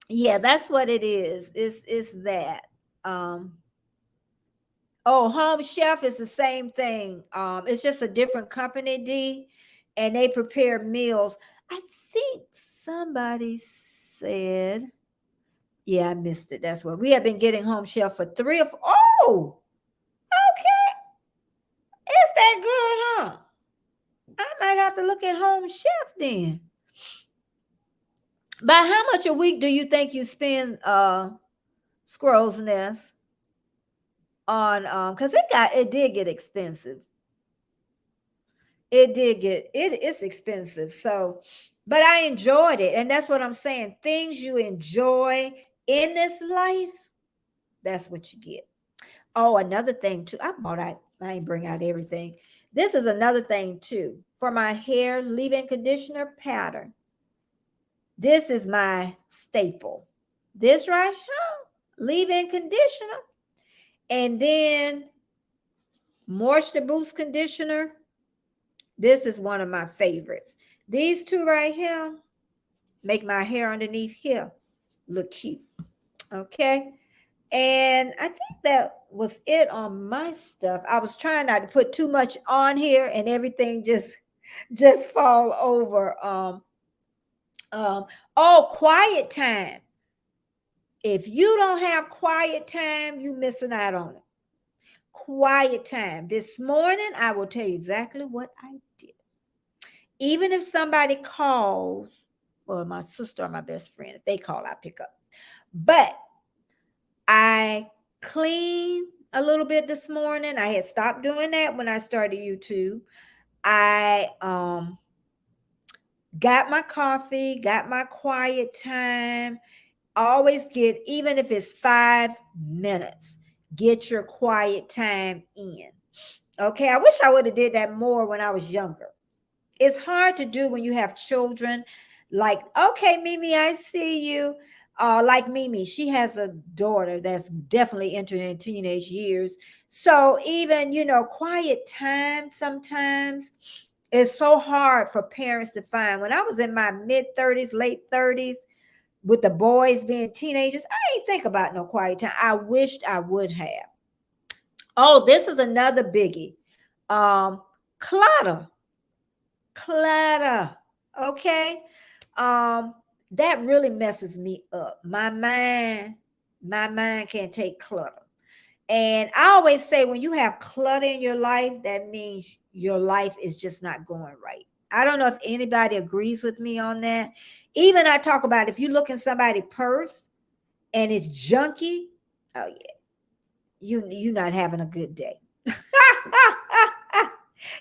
yeah, that's what it is. It's that. Home Chef is the same thing. It's just a different company, D, and they prepare meals. I think somebody said, yeah, I missed it. That's what we have been getting Home Chef for 3 or 4. Oh, okay. It's that good, huh? I might have to look at Home Chef then. By how much a week do you think you spend Squirrel's Nest on because it did get expensive. It's expensive. So, but I enjoyed it. And that's what I'm saying. Things you enjoy in this life, that's what you get. Oh, another thing too. I ain't bring out everything. This is another thing too. For my hair, leave-in conditioner pattern. This is my staple. This right here, leave-in conditioner. And then moisture boost conditioner. This is one of my favorites. These two right here make my hair underneath here look cute. Okay. And I think that was it on my stuff. I was trying not to put too much on here and everything just just fall over. Um, oh, quiet time. If you don't have quiet time, you missing out on it. Quiet time. This morning, I will tell you exactly what I did. Even if somebody calls, or my sister or my best friend, if they call, I pick up. But I cleaned a little bit this morning. I had stopped doing that when I started YouTube. I got my coffee, got my quiet time. Always get, even if it's 5 minutes, get your quiet time in. Okay, I wish I would have did that more when I was younger. It's hard to do when you have children. Like, okay, Mimi, I see you. Like Mimi, she has a daughter that's definitely entering teenage years. So even, quiet time sometimes is so hard for parents to find. When I was in my mid-30s, late 30s, with the boys being teenagers, I ain't think about no quiet time. I wished I would have. Oh, this is another biggie. Um, Clutter. Clutter. Okay. Um, that really messes me up. My mind can't take clutter. And I always say when you have clutter in your life, that means your life is just not going right. I don't know if anybody agrees with me on that. Even I talk about if you look in somebody's purse and it's junky, oh yeah, you not having a good day.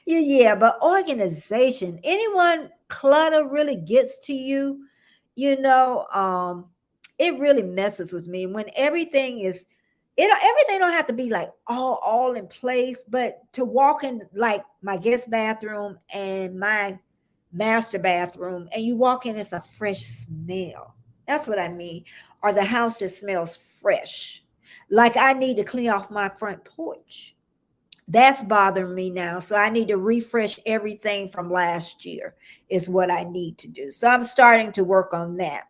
Yeah, but organization, anyone clutter really gets to you, you know, it really messes with me when everything is everything don't have to be like all in place, but to walk in like my guest bathroom and my master bathroom and you walk in, it's a fresh smell. That's what I mean. Or the house just smells fresh. Like I need to clean off my front porch. That's bothering me now. So I need to refresh everything from last year, is what I need to do. So I'm starting to work on that.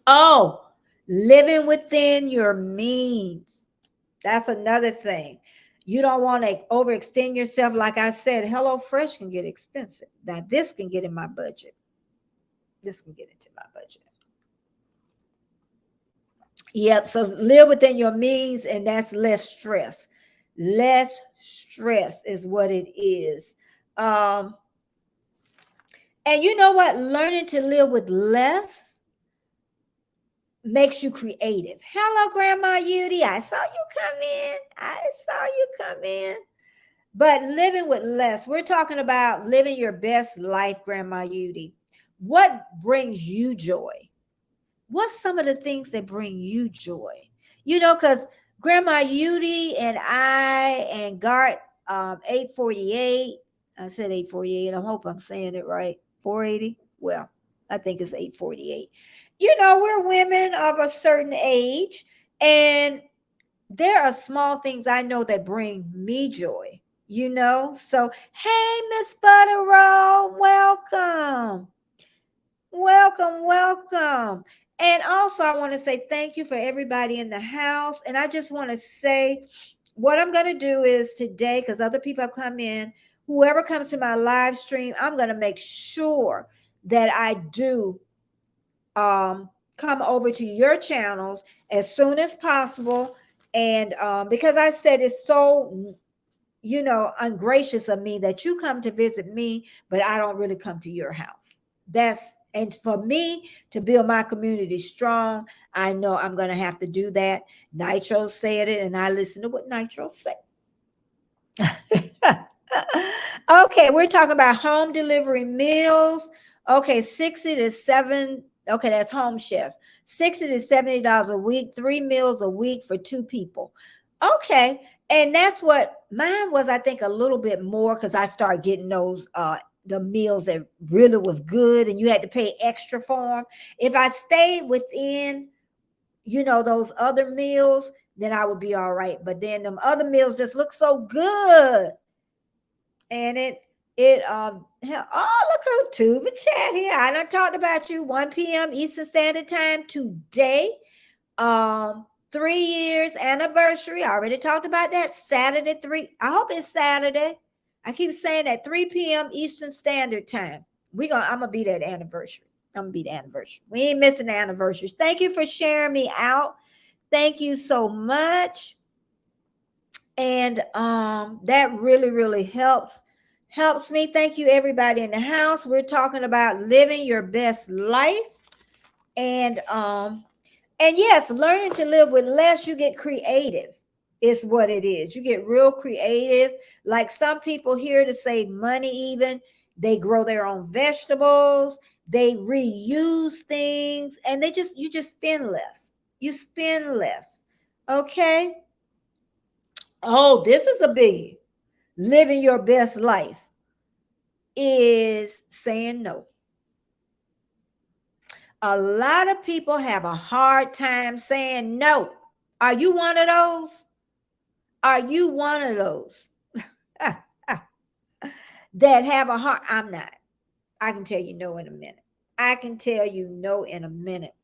Oh, living within your means. That's another thing. You don't want to overextend yourself. Like I said, Hello Fresh can get expensive. Now, this can get in my budget. This can get into my budget. Yep. So live within your means, and that's less stress. Less stress is what it is. Um, and you know what? Learning to live with less makes you creative. Hello, Grandma Yudi. I saw you come in. I saw you come in. But living with less, we're talking about living your best life, Grandma Yudi. What brings you joy? What's some of the things that bring you joy? Because Grandma Yudi and I and Gart 848, I said 848. I hope I'm saying it right. 480. Well, I think it's 848. We're women of a certain age, and there are small things I know that bring me joy. So hey, Miss Butterroll, welcome. Welcome. And also, I want to say thank you for everybody in the house. And I just want to say what I'm going to do is today, because other people have come in, whoever comes to my live stream, I'm going to make sure that I do come over to your channels as soon as possible. And because I said it's so ungracious of me that you come to visit me, but I don't really come to your house. And for me to build my community strong, I know I'm going to have to do that. Nitro said it, and I listen to what Nitro said. Okay, we're talking about home delivery meals. Okay, 60 to 7. Okay, that's home chef. $60 to $70 a week, 3 meals a week for 2 people. Okay, and that's what mine was. I think a little bit more because I started getting those the meals that really was good, and you had to pay extra for them. If I stayed within, those other meals, then I would be all right. But then them other meals just look so good, and oh, look who Tuba chat here. I done talked about you. 1 p.m. Eastern Standard Time today. 3 years anniversary. I already talked about that. Saturday 3. I hope it's Saturday. I keep saying at 3 p.m. Eastern Standard Time. I'm gonna be that anniversary. I'm gonna be the anniversary. We ain't missing the anniversaries. Thank you for sharing me out. Thank you so much. And that really, really helps me. Thank you, everybody in the house. We're talking about living your best life. And yes, learning to live with less, you get creative, is what it is. You get real creative. Like some people here to save money, even they grow their own vegetables, they reuse things, and you just spend less. You spend less. Okay. Oh, this is a biggie. Living your best life is saying no. A lot of people have a hard time saying no. Are you one of those? Are you one of those that have a hard? I'm not. I can tell you no in a minute. I can tell you no in a minute.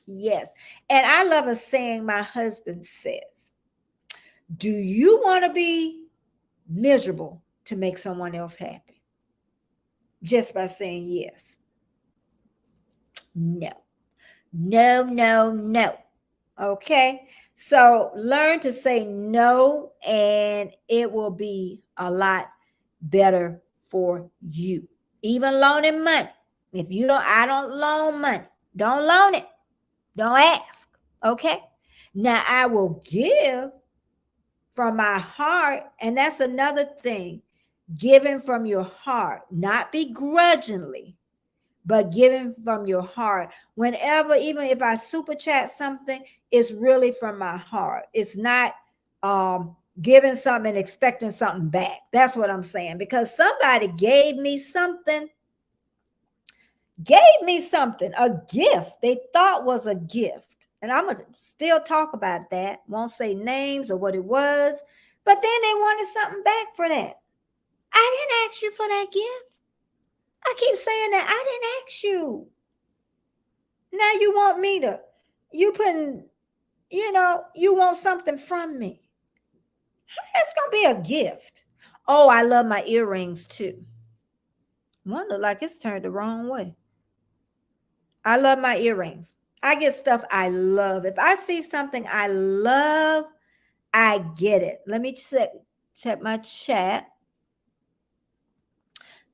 Yes. And I love a saying my husband says, do you want to be miserable to make someone else happy? Just by saying yes. No. No, no, no. Okay. So learn to say no, and it will be a lot better for you. Even loaning money. If you don't, I don't loan money. Don't loan it. Don't ask. Okay. Now I will give from my heart. And that's another thing. Giving from your heart, not begrudgingly, but giving from your heart. Whenever, even if I super chat something, it's really from my heart. It's not giving something and expecting something back. That's what I'm saying. Because somebody gave me something, a gift they thought was a gift. And I'm going to still talk about that. Won't say names or what it was. But then they wanted something back for that. I didn't ask you for that gift. I keep saying that. I didn't ask you. Now you want me to, you want something from me. That's going to be a gift. Oh, I love my earrings too. One look like it's turned the wrong way. I love my earrings. I get stuff I love. If I see something I love, I get it. Let me check my chat.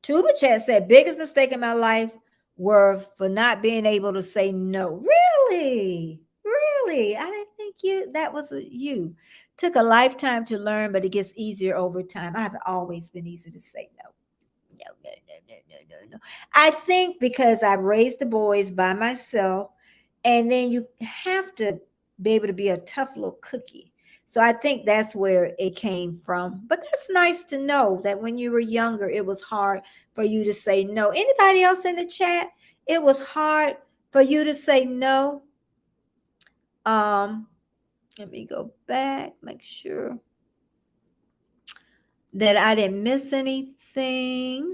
Tuba Chat said, biggest mistake in my life were for not being able to say no. Really? Really? I didn't think that was you. Took a lifetime to learn, but it gets easier over time. I've always been easy to say no. No. I think because I raised the boys by myself, and then you have to be able to be a tough little cookie. So I think that's where it came from. But that's nice to know that when you were younger, it was hard for you to say no. Anybody else in the chat? It was hard for you to say no. Let me go back, make sure that I didn't miss anything.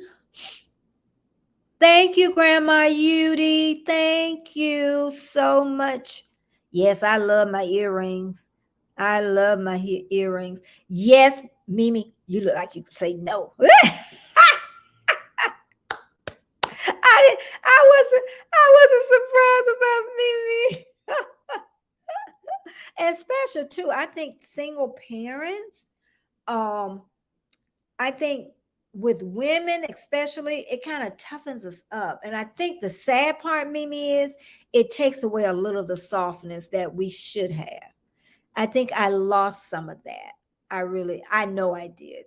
Thank you, Grandma Judy. Thank you so much. Yes, I love my earrings. I love my earrings. Yes, Mimi, you look like you could say no. I wasn't surprised about Mimi. And special too, I think single parents, I think with women especially, it kind of toughens us up. And I think the sad part, Mimi, is it takes away a little of the softness that we should have. I think I lost some of that. I know I did,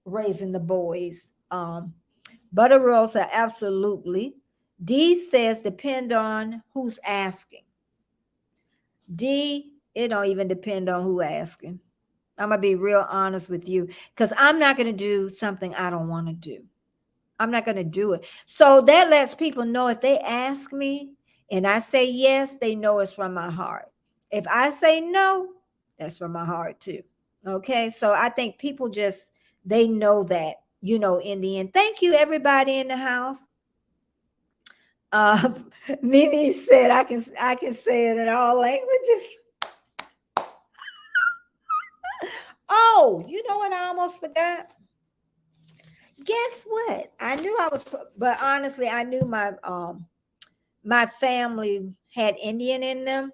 raising the boys. Butter Rosa, absolutely. D says depend on who's asking. D, it don't even depend on who asking. I'm going to be real honest with you, because I'm not going to do something I don't want to do. I'm not going to do it. So that lets people know if they ask me and I say yes, they know it's from my heart. If I say no, that's from my heart too. Okay. So I think people they know that, in the end. Thank you, everybody in the house. Mimi said I can say it in all languages. Oh, you know what I almost forgot? guess what? I knew I was, but honestly, I knew my family had Indian in them.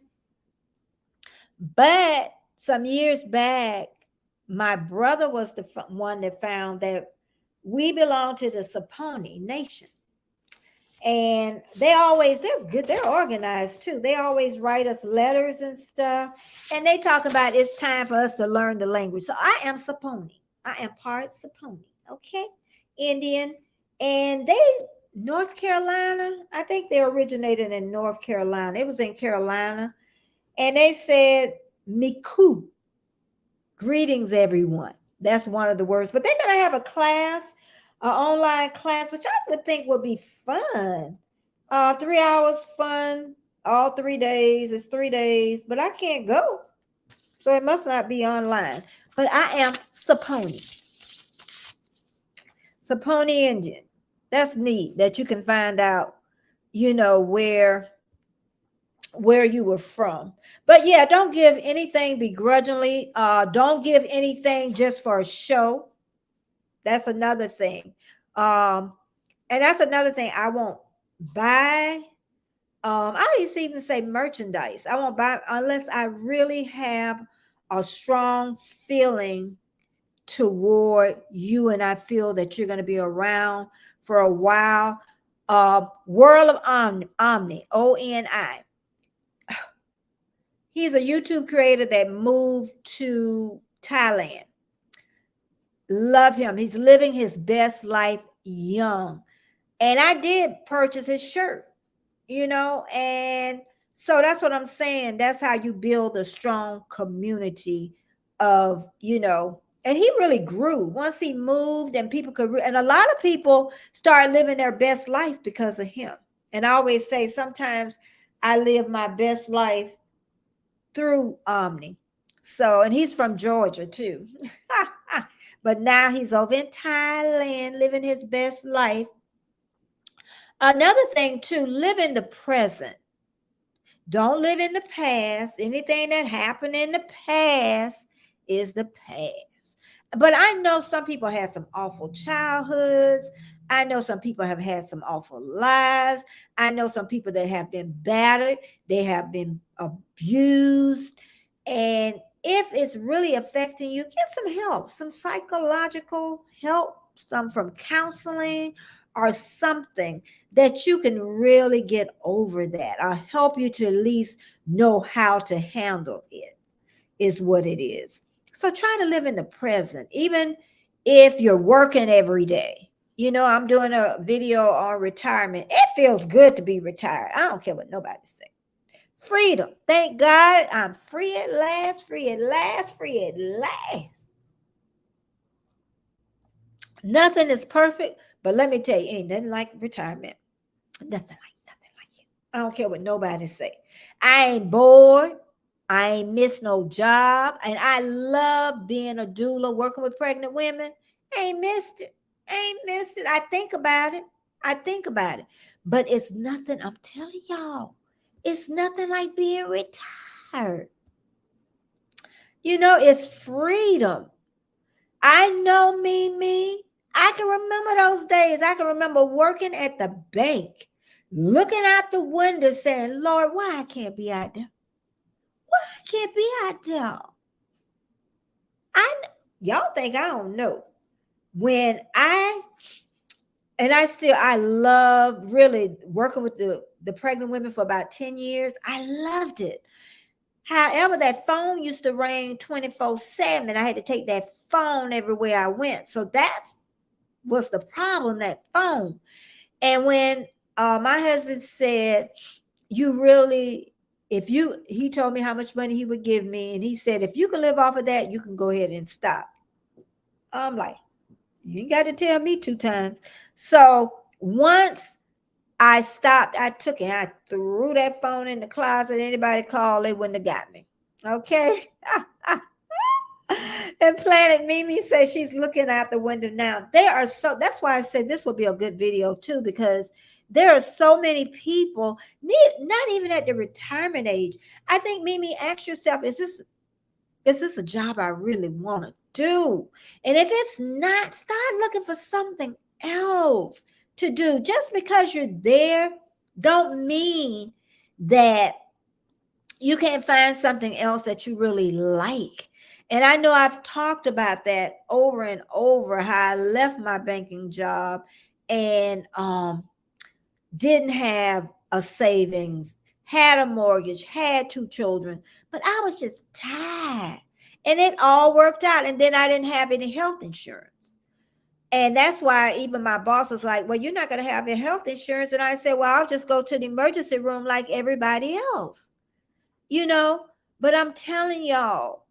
But some years back, my brother was the one that found that we belong to the Saponi Nation. And they're good, they're organized too. They always write us letters and stuff. And they talk about it's time for us to learn the language. So I am Saponi. I am part Saponi. Okay. Indian. And they North Carolina, I think they originated in North Carolina. It was in Carolina. And they said Miku. Greetings, everyone. That's one of the words. But they're going to have a class, an online class, which I would think would be fun. 3 hours fun, all 3 days. It's 3 days, but I can't go. So it must not be online. But I am Saponi. Saponi Indian. That's neat that you can find out, where you were from. But yeah, don't give anything begrudgingly. Don't give anything just for a show. That's another thing. And that's another thing I won't buy. I used to even say merchandise. I won't buy unless I really have a strong feeling toward you and I feel that you're going to be around for a while. World of Omni, ONI. He's a YouTube creator that moved to Thailand. Love him. He's living his best life young. And I did purchase his shirt, and so that's what I'm saying. That's how you build a strong community of, and he really grew once he moved and people could, and a lot of people started living their best life because of him. And I always say sometimes I live my best life through Omni. So, and he's from Georgia too. But now he's over in Thailand living his best life. Another thing too, live in the present. Don't live in the past. Anything that happened in the past is the past. But I know some people had some awful childhoods. I know some people have had some awful lives. I know some people that have been battered. They have been abused. And if it's really affecting you, get some help, some psychological help, some from counseling or something that you can really get over that or help you to at least know how to handle it is what it is. So try to live in the present, even if you're working every day. I'm doing a video on retirement. It feels good to be retired. I don't care what nobody says. Freedom. Thank God I'm free at last, free at last, free at last. Nothing is perfect, but let me tell you, ain't nothing like retirement. Nothing like it. I don't care what nobody say. I ain't bored. I ain't missed no job. And I love being a doula, working with pregnant women. I ain't missed it. I think about it. But it's nothing, I'm telling y'all, it's nothing like being retired. It's freedom. I know me. I can remember those days. I can remember working at the bank, looking out the window saying, Lord, why I can't be out there? Why I can't be out there? Y'all think I don't know. When I love really working with the pregnant women for about 10 years. I loved it. However, that phone used to ring 24/7. I had to take that phone everywhere I went. So that's was the problem, that phone. And when my husband said, he told me how much money he would give me. And he said, if you can live off of that, you can go ahead and stop. I'm like, you ain't got to tell me 2 times. So once I stopped, I took it. I threw that phone in the closet. Anybody called, they wouldn't have got me. Okay. And Planet Mimi says she's looking out the window now. That's why I said this will be a good video too, because there are so many people, not even at the retirement age. I think, Mimi, ask yourself, is this a job I really want to do? And if it's not, start looking for something else to do. Just because you're there don't mean that you can't find something else that you really like. And I know I've talked about that over and over, how I left my banking job and didn't have a savings, had a mortgage, had 2 children, but I was just tired. And it all worked out. And then I didn't have any health insurance. And that's why even my boss was like, well, you're not going to have your health insurance. And I said, well, I'll just go to the emergency room like everybody else, you know. But I'm telling y'all,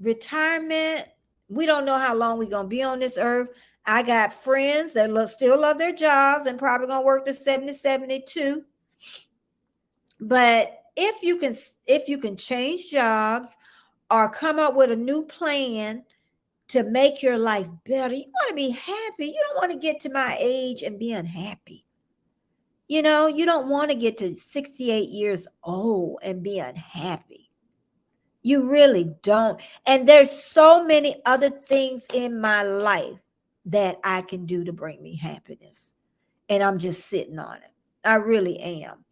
retirement, we don't know how long we're going to be on this earth. I got friends that still love their jobs and probably going to work to 70, 72. But if you can change jobs or come up with a new plan to make your life better, you want to be happy. You don't want to get to my age and be unhappy. You know, you don't want to get to 68 years old and be unhappy. You really don't. And there's so many other things in my life that I can do to bring me happiness. And I'm just sitting on it. I really am.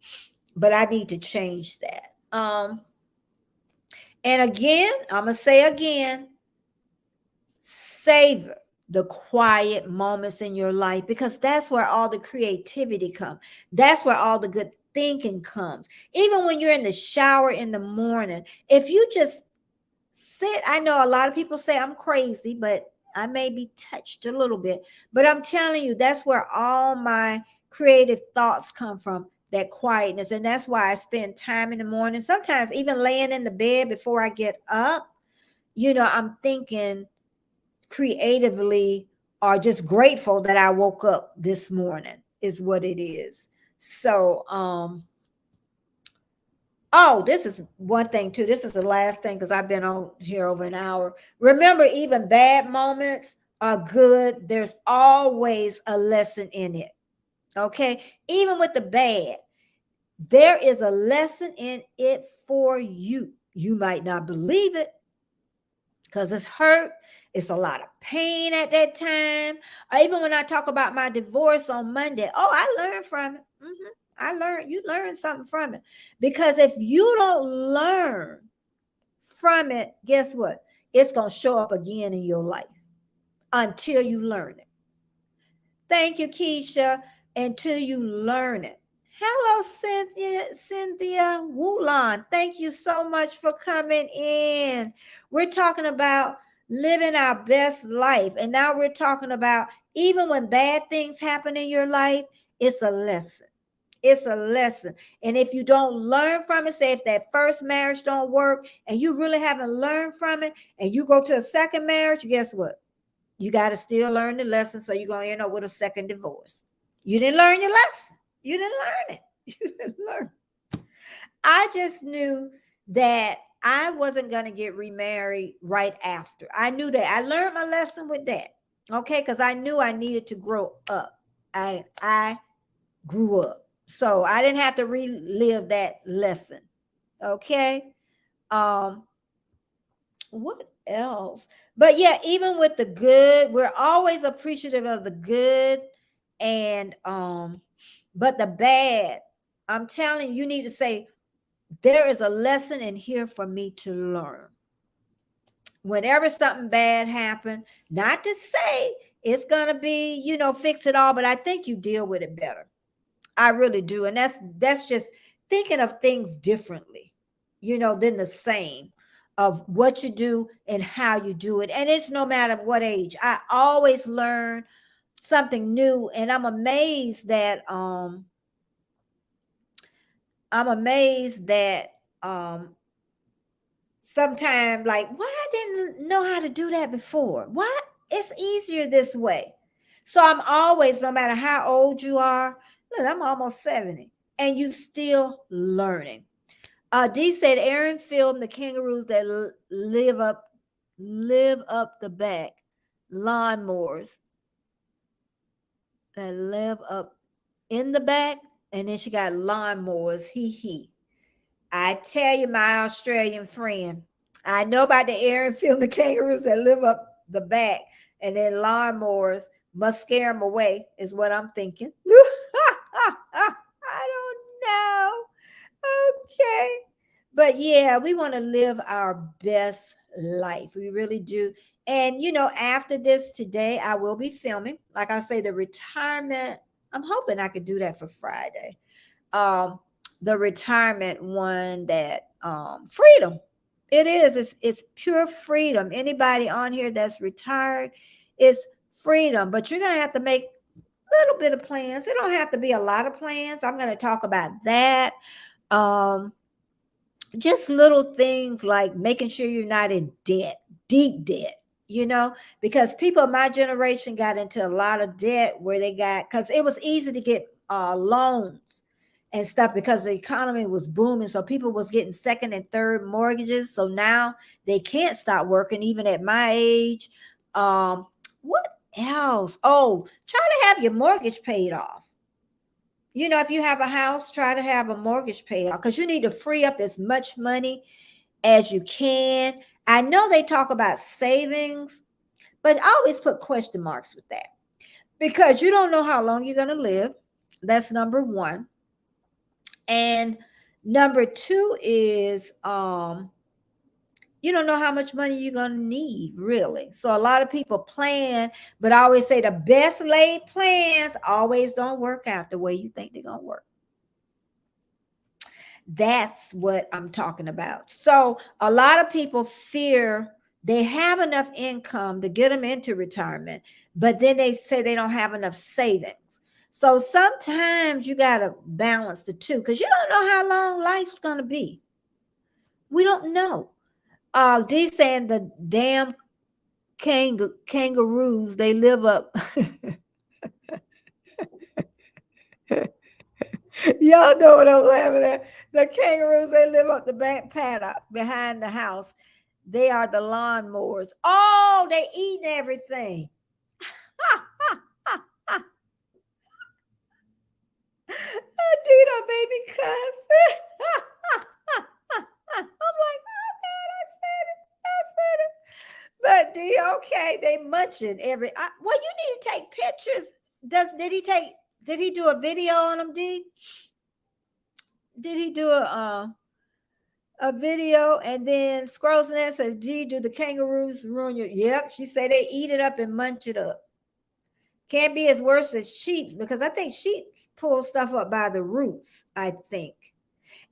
But I need to change that. And again, I'm going to say again, savor the quiet moments in your life, because that's where all the creativity comes. That's where all the good thinking comes. Even when you're in the shower in the morning, if you just sit, I know a lot of people say I'm crazy, but I may be touched a little bit, but I'm telling you, that's where all my creative thoughts come from, that quietness. And that's why I spend time in the morning, sometimes even laying in the bed before I get up, you know, I'm thinking creatively, or just grateful that I woke up this morning is what it is. So, oh, this is one thing too. This is the last thing because I've been on here over an hour. Remember, even bad moments are good. There's always a lesson in it. Okay. Even with the bad, there is a lesson in it for you. You might not believe it because it's hurt. It's a lot of pain at that time. Or even when I talk about my divorce on Monday, oh, I learned from it. You learned something from it. Because if you don't learn from it, guess what? It's going to show up again in your life until you learn it. Thank you, Keisha. Until you learn it. Hello, Cynthia Woolan. Thank you so much for coming in. We're talking about living our best life. And now we're talking about even when bad things happen in your life, it's a lesson. It's a lesson. And if you don't learn from it, say if that first marriage don't work and you really haven't learned from it and you go to a second marriage, guess what? You got to still learn the lesson. So you're going to end up with a second divorce. You didn't learn your lesson. You didn't learn it. You didn't learn. I just knew that I wasn't going to get remarried right after. I knew that. I learned my lesson with that. Okay. Because I knew I needed to grow up. I grew up. So I didn't have to relive that lesson. Okay. What else? But yeah, even with the good, we're always appreciative of the good. And but the bad, I'm telling you, you need to say, there is a lesson in here for me to learn. Whenever something bad happens, not to say it's gonna be, you know, fix it all, but I think you deal with it better. I really do. And that's just thinking of things differently, you know, than the same of what you do and how you do it. And it's no matter what age. I always learn something new, and I'm amazed that sometimes, like, why I didn't know how to do that before. What? It's easier this way. So I'm always, no matter how old you are, look, I'm almost 70 and you still learning. Dee said Aaron filmed the kangaroos that live up the back, lawnmowers that live up in the back, and then she got lawnmowers. I tell you, my Australian friend, I know about the Aaron film the kangaroos that live up the back, and then lawnmowers Must scare them away, is what I'm thinking. I don't know. Okay. But yeah, we want to live our best life. We really do. And after this today, I will be filming. Like I say, the retirement. I'm hoping I could do that for Friday. Um, the retirement one that freedom. It is. It's pure freedom. Anybody on here that's retired, it's freedom. But you're gonna have to make little bit of plans. It don't have to be a lot of plans. I'm going to talk about that. Um, just little things like making sure you're not in debt, deep debt, because people of my generation got into a lot of debt where they got, because it was easy to get loans and stuff because the economy was booming. So people was getting second and third mortgages. So now they can't stop working even at my age. What else? Oh, try to have your mortgage paid off. If you have a house, try to have a mortgage paid off because you need to free up as much money as you can. I know they talk about savings, but I always put question marks with that because you don't know how long you're going to live. That's number one. And number two is you don't know how much money you're going to need, really. So a lot of people plan, but I always say the best laid plans always don't work out the way you think they're going to work. That's what I'm talking about. So a lot of people fear they have enough income to get them into retirement, but then they say they don't have enough savings. So sometimes you got to balance the two because you don't know how long life's going to be. We don't know. D saying the damn kangaroos, they live up. Y'all know what I'm laughing at. The kangaroos, they live up the back paddock behind the house. They are the lawnmowers. Oh, they eating everything. Dita made me cuss. I'm like, oh God, I said it. But okay, they munching well, you need to take pictures. Did he do a video on them, D? Did he do a video and then scrolls in there says, D, do the kangaroos ruin your? Yep, she said they eat it up and munch it up. Can't be as worse as sheep because I think sheep pull stuff up by the roots, I think.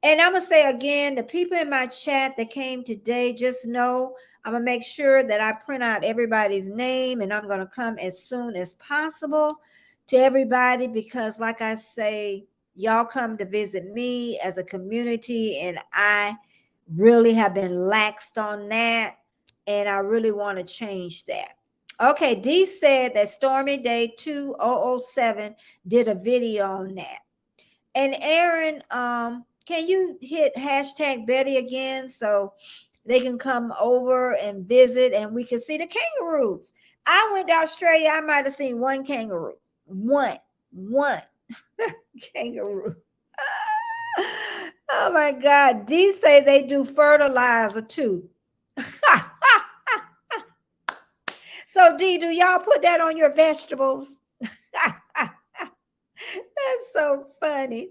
And I'm going to say again, the people in my chat that came today, just know I'm going to make sure that I print out everybody's name and I'm going to come as soon as possible to everybody because like I say, y'all come to visit me as a community and I really have been laxed on that and I really want to change that. Okay, D said that Stormy Day 2007 did a video on that. And Aaron, can you hit hashtag Betty again so they can come over and visit and we can see the kangaroos? I went to Australia. I might have seen one kangaroo. One kangaroo. Oh my God. D say they do fertilizer too. So D, do y'all put that on your vegetables? That's so funny.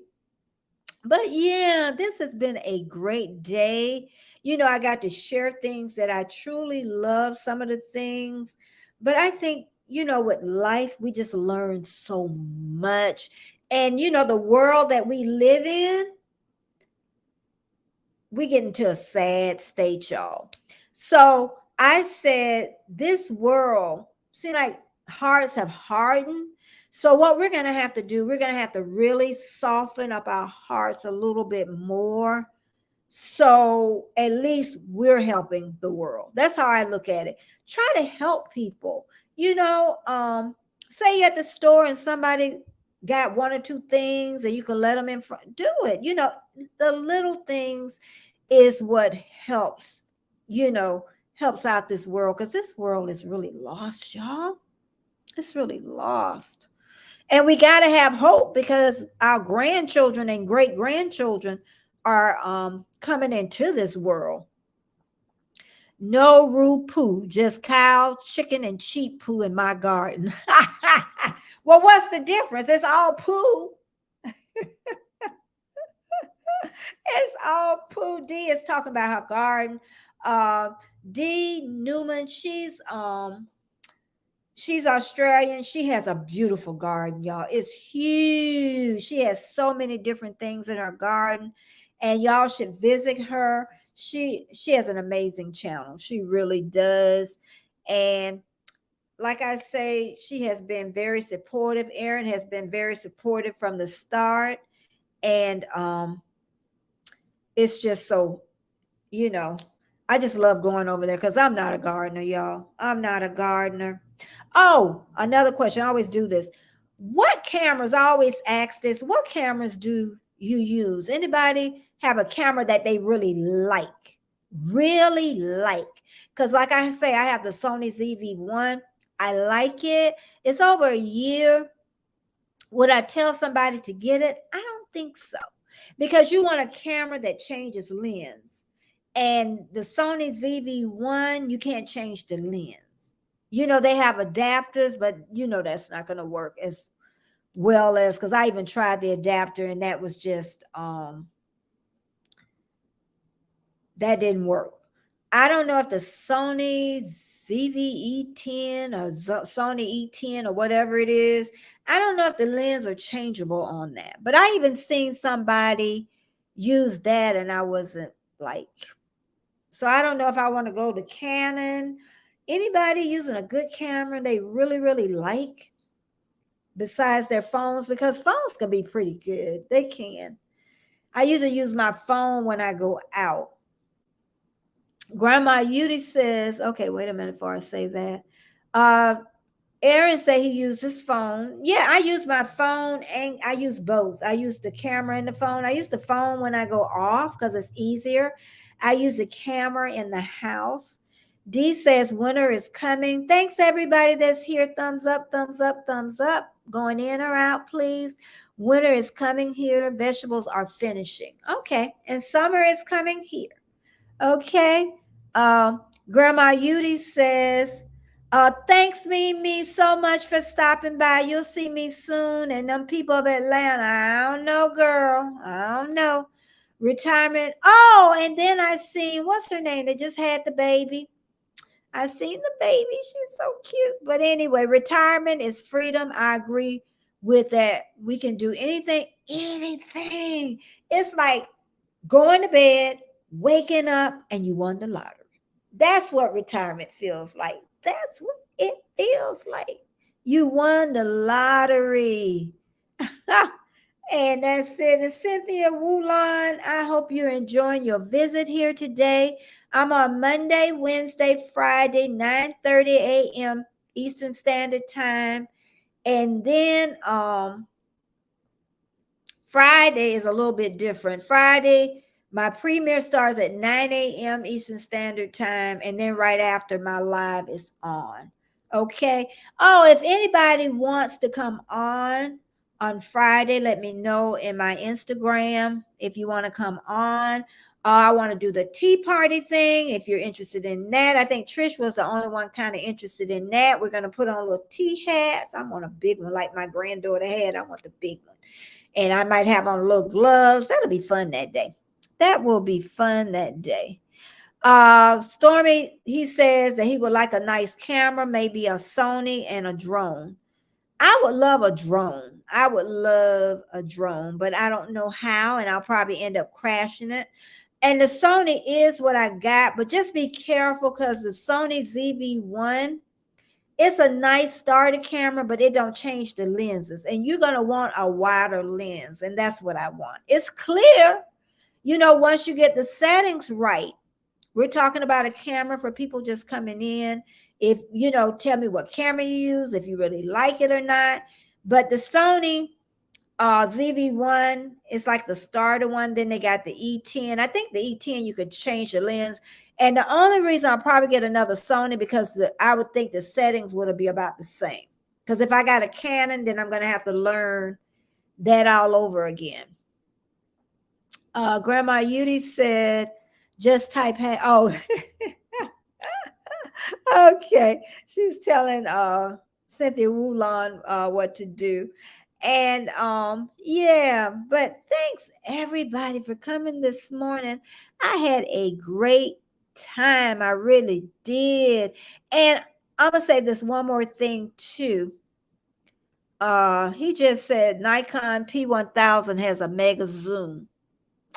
But yeah, this has been a great day. I got to share things that I truly love, some of the things. But I think, with life, we just learn so much. And, the world that we live in, we get into a sad state, y'all. So I said, this world, seems like hearts have hardened. So what we're going to have to do, we're going to have to really soften up our hearts a little bit more. So at least we're helping the world. That's how I look at it. Try to help people. Say you're at the store and somebody got one or two things and you can let them in front. Do it. The little things is what helps, helps out this world because this world is really lost, y'all. It's really lost. And we got to have hope because our grandchildren and great grandchildren are coming into this world. No roo poo, just cow, chicken, and sheep poo in my garden. Well, what's the difference? It's all poo. It's all poo. D is talking about her garden. Uh, D Newman, she's Australian. She has a beautiful garden, y'all. It's huge. She has so many different things in her garden, and y'all should visit her. She has an amazing channel. She really does. And like I say, she has been very supportive. Erin has been very supportive from the start. And it's just so, you know, I just love going over there because I'm not a gardener, y'all. I'm not a gardener. Oh, another question. I always do this. What cameras, I always ask this, what cameras do you use? Anybody have a camera that they really like? Really like? Because like I say, I have the Sony ZV1. I like it. It's over a year. Would I tell somebody to get it? I don't think so. Because you want a camera that changes lens. And the Sony ZV1, you can't change the lens. You know, they have adapters, but you know that's not going to work as well as, because I even tried the adapter and that was just that didn't work. I don't know if the Sony ZV-E10 or Sony E10 or whatever it is, I don't know if the lens are changeable on that. But I even seen somebody use that and I wasn't like, so I don't know if I want to go to Canon. Anybody using a good camera they really, really like besides their phones? Because phones can be pretty good. They can. I usually use my phone when I go out. Grandma Yudi says, okay, wait a minute before I say that. Aaron said he used his phone. Yeah, I use my phone and I use both. I use the camera and the phone. I use the phone when I go off because it's easier. I use the camera in the house. D says winter is coming. Thanks everybody that's here. Thumbs up, thumbs up, thumbs up. Going in or out, please. Winter is coming here. Vegetables are finishing. Okay. And summer is coming here. Okay. Grandma Yudi says, thanks me so much for stopping by. You'll see me soon. And them people of Atlanta, I don't know, girl. I don't know. Retirement. Oh, and then I seen, what's her name? They just had the baby. I seen the baby. She's so cute. But anyway, retirement is freedom. I agree with that. We can do anything, anything. It's like going to bed, waking up, and you won the lottery. That's what retirement feels like. That's what it feels like. You won the lottery. And that's it. And Cynthia Wulon, I hope you're enjoying your visit here today. I'm on Monday, Wednesday, Friday, 9:30 a.m. Eastern Standard Time. And then Friday is a little bit different. Friday, my premiere starts at 9 a.m. Eastern Standard Time. And then right after, my live is on. Okay. Oh, if anybody wants to come on Friday, let me know in my Instagram if you want to come on. I want to do the tea party thing if you're interested in that. I think Trish was the only one kind of interested in that. We're going to put on little tea hats. I want a big one like my granddaughter had. I want the big one. And I might have on little gloves. That'll be fun that day. That will be fun that day. Stormy, he says that he would like a nice camera, maybe a Sony and a drone. I would love a drone. I would love a drone, but I don't know how, and I'll probably end up crashing it. And the Sony is what I got, but just be careful because the Sony ZV1, it's a nice starter camera, but it don't change the lenses. And you're going to want a wider lens, and that's what I want. It's clear, you know, once you get the settings right. We're talking about a camera for people just coming in. If, you know, tell me what camera you use, if you really like it or not. But the Sony ZV1 is like the starter one. Then they got the E10. I think the E10, you could change the lens. And the only reason I'll probably get another Sony because I would think the settings would be about the same. Because if I got a Canon, then I'm going to have to learn that all over again. Grandma Yudi said, just type, oh, okay. She's telling Cynthia Wulon what to do. And yeah, but thanks everybody for coming this morning. I had a great time. I really did. And I'm gonna say this one more thing too. He just said Nikon P1000 has a mega zoom.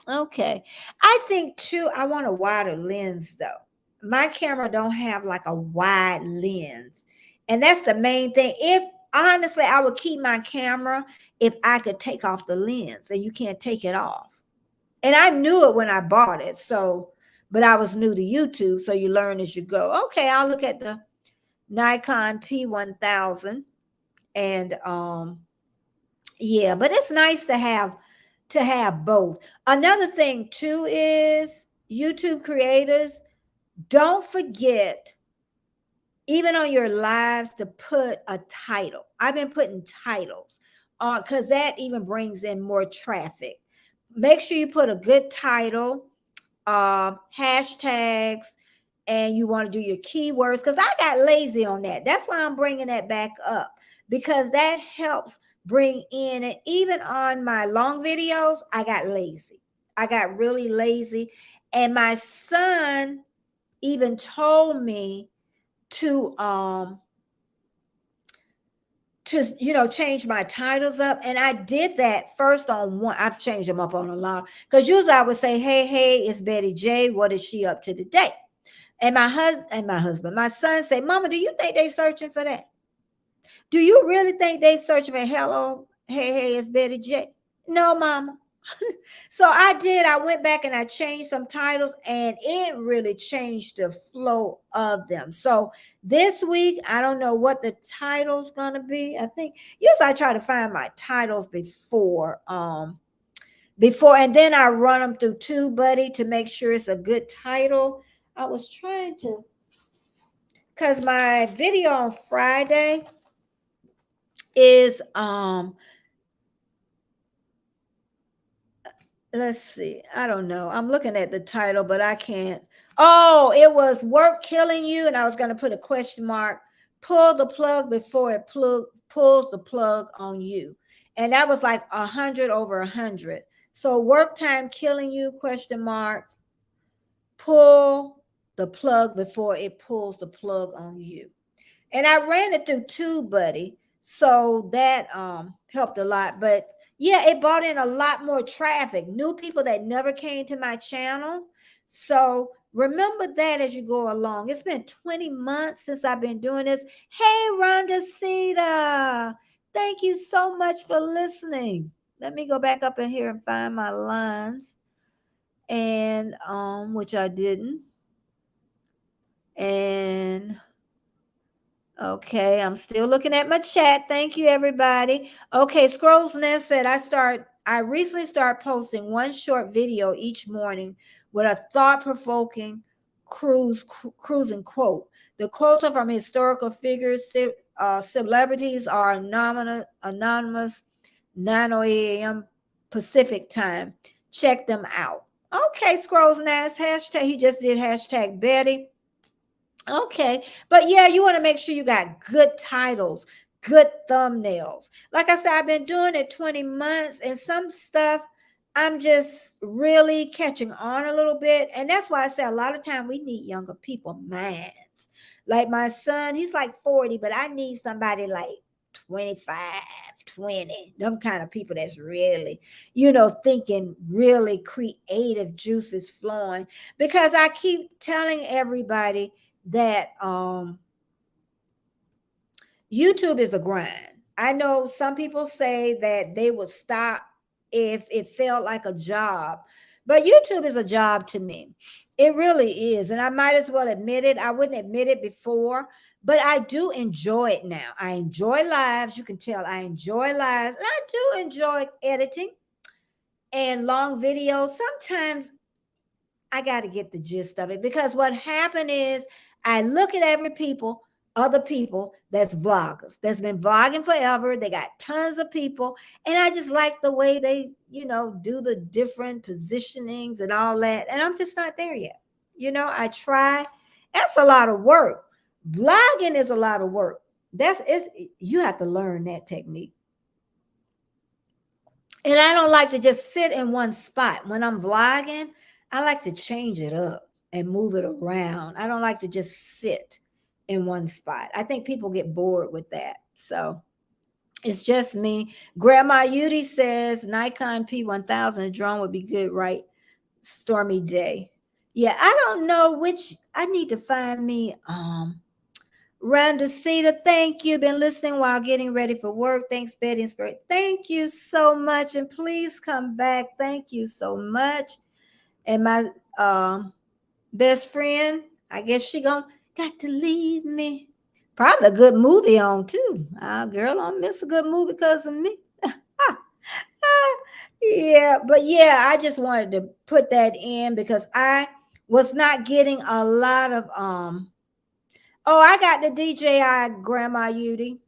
Okay. I think too, I want a wider lens though. My camera don't have like a wide lens. And that's the main thing. If honestly, I would keep my camera if I could take off the lens and you can't take it off. And I knew it when I bought it. So, but I was new to YouTube. So you learn as you go. Okay, I'll look at the Nikon P1000 and yeah, but it's nice to have both. Another thing too is YouTube creators, don't forget even on your lives to put a title. I've been putting titles on because that even brings in more traffic. Make sure you put a good title, hashtags, and you want to do your keywords because I got lazy on that. That's why I'm bringing that back up because that helps bring in it. Even on my long videos, I got lazy. I got really lazy. And my son even told me to change my titles up, and I did that first on one. I've changed them up on a lot because usually I would say, hey, it's Betty J, what is she up to today? And my son said, Mama, do you think they searching for that? Do you really think they searching for hello, hey, it's Betty J? No, Mama. So I did. I went back and I changed some titles, and it really changed the flow of them. So this week, I don't know what the title's gonna be. I think usually I try to find my titles before, and then I run them through TubeBuddy to make sure it's a good title. I was trying to, because my video on Friday is let's see. I don't know. I'm looking at the title, but I can't. Oh, it was work killing you. And I was going to put a question mark. Pull the plug before it pulls the plug on you. And that was like 100 over 100. So work time killing you, question mark. Pull the plug before it pulls the plug on you. And I ran it through TubeBuddy. So that helped a lot. But yeah, it brought in a lot more traffic, new people that never came to my channel. So remember that as you go along. It's been 20 months since I've been doing this. Hey, Rhonda Sita, thank you so much for listening. Let me go back up in here and find my lines, and which I didn't. And okay, I'm still looking at my chat. Thank you, everybody. Okay, Scrolls Nest said I recently started posting one short video each morning with a thought-provoking cruising quote. The quotes are from historical figures, celebrities are anonymous, 9 a.m. Pacific time. Check them out. Okay, Scrolls Nest, hashtag, he just did hashtag Betty. Okay. But yeah, you want to make sure you got good titles, good thumbnails. Like I said, I've been doing it 20 months and some stuff I'm just really catching on a little bit. And that's why I say a lot of time we need younger people minds. Like my son, he's like 40, but I need somebody like 25, 20, them kind of people that's really, thinking really creative juices flowing. Because I keep telling everybody that YouTube is a grind. I know some people say that they would stop if it felt like a job, but YouTube is a job to me. It really is. And I might as well admit it. I wouldn't admit it before, but I do enjoy it now. I enjoy lives. You can tell I enjoy lives. And I do enjoy editing and long videos. Sometimes I got to get the gist of it because what happened is I look at other people that's vloggers, that's been vlogging forever. They got tons of people. And I just like the way they, do the different positionings and all that. And I'm just not there yet. I try. That's a lot of work. Vlogging is a lot of work. That's it. You have to learn that technique. And I don't like to just sit in one spot. When I'm vlogging, I like to change it up and move it around. I don't like to just sit in one spot. I think people get bored with that. So it's just me. Grandma Yudi says Nikon P1000 drone would be good, right? Stormy day. Yeah, I don't know which. I need to find me Randa Cedar, thank you. Been listening while getting ready for work. Thanks, Betty and Spirit. Thank you so much. And please come back. Thank you so much. And my best friend, I guess she gonna got to leave me. Probably a good movie on too. Girl, I don't miss a good movie because of me. Yeah, but yeah, I just wanted to put that in because I was not getting a lot of oh, I got the DJI Grandma Yudi.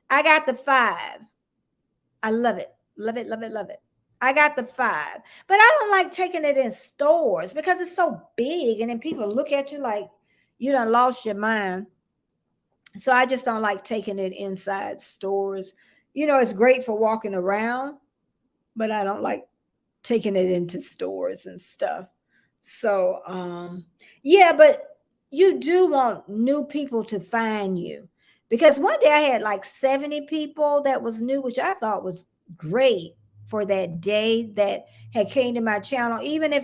I got the 5. I love it. Love it, love it, love it. I got the 5. But I don't like taking it in stores because it's so big and then people look at you like you done lost your mind. So I just don't like taking it inside stores. It's great for walking around, but I don't like taking it into stores and stuff. So yeah, but you do want new people to find you. Because one day I had like 70 people that was new, which I thought was great for that day that had came to my channel. Even if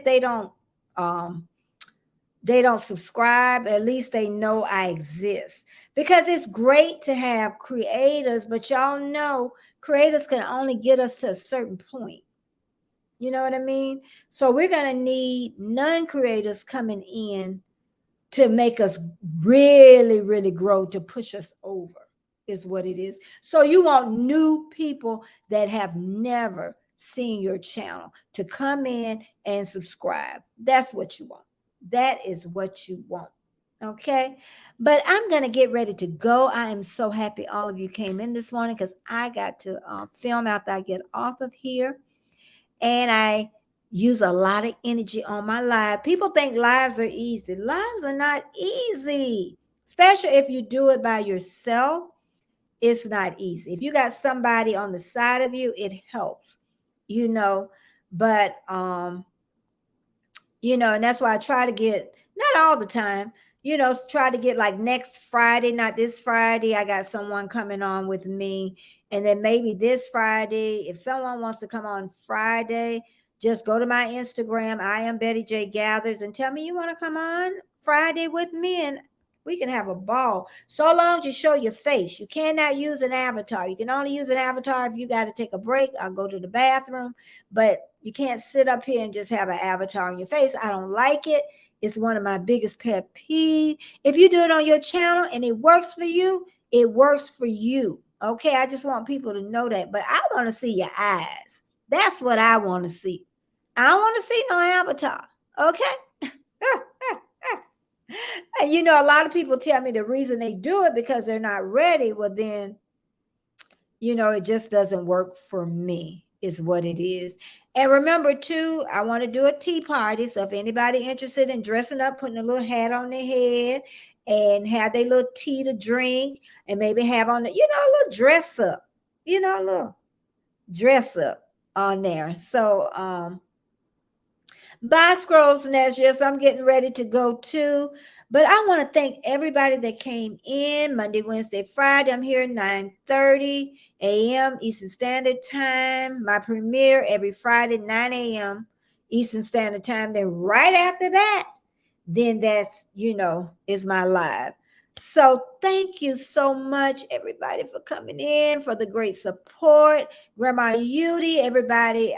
um they don't subscribe, at least they know I exist. Because it's great to have creators, but y'all know creators can only get us to a certain point. You know what I mean? So we're going to need non-creators coming in to make us really, really grow, to push us over, is what it is. So you want new people that have never seen your channel to come in and subscribe. That's what you want. That is what you want. Okay. But I'm going to get ready to go. I am so happy all of you came in this morning because I got to film after I get off of here. And I use a lot of energy on my live. People think lives are easy. Lives are not easy, especially if you do it by yourself. It's not easy. If you got somebody on the side of you, it helps, you know. But and that's why I try to get, not all the time, try to get like next Friday, not this Friday. I got someone coming on with me. And then maybe this Friday, if someone wants to come on Friday, just go to my Instagram. I am Betty J Gathers and tell me you want to come on Friday with me and we can have a ball. So long as you show your face. You cannot use an avatar. You can only use an avatar if you got to take a break or go to the bathroom. But you can't sit up here and just have an avatar on your face. I don't like it. It's one of my biggest pet peeves. If you do it on your channel and it works for you, it works for you. Okay, I just want people to know that. But I want to see your eyes. That's what I want to see. I don't want to see no avatar. Okay. And a lot of people tell me the reason they do it because they're not ready. Well, then, it just doesn't work for me, is what it is. And remember, too, I want to do a tea party. So if anybody interested in dressing up, putting a little hat on their head and have their little tea to drink and maybe have on, a little dress up, a little dress up on there. So, bye, Scrolls Nest. Yes, I'm getting ready to go too. But I want to thank everybody that came in Monday, Wednesday, Friday. I'm here at 9:30 a.m. Eastern Standard Time. My premiere every Friday, 9 a.m. Eastern Standard Time. Then right after that, then that's, is my live. So thank you so much, everybody, for coming in, for the great support. Grandma Yudi, everybody,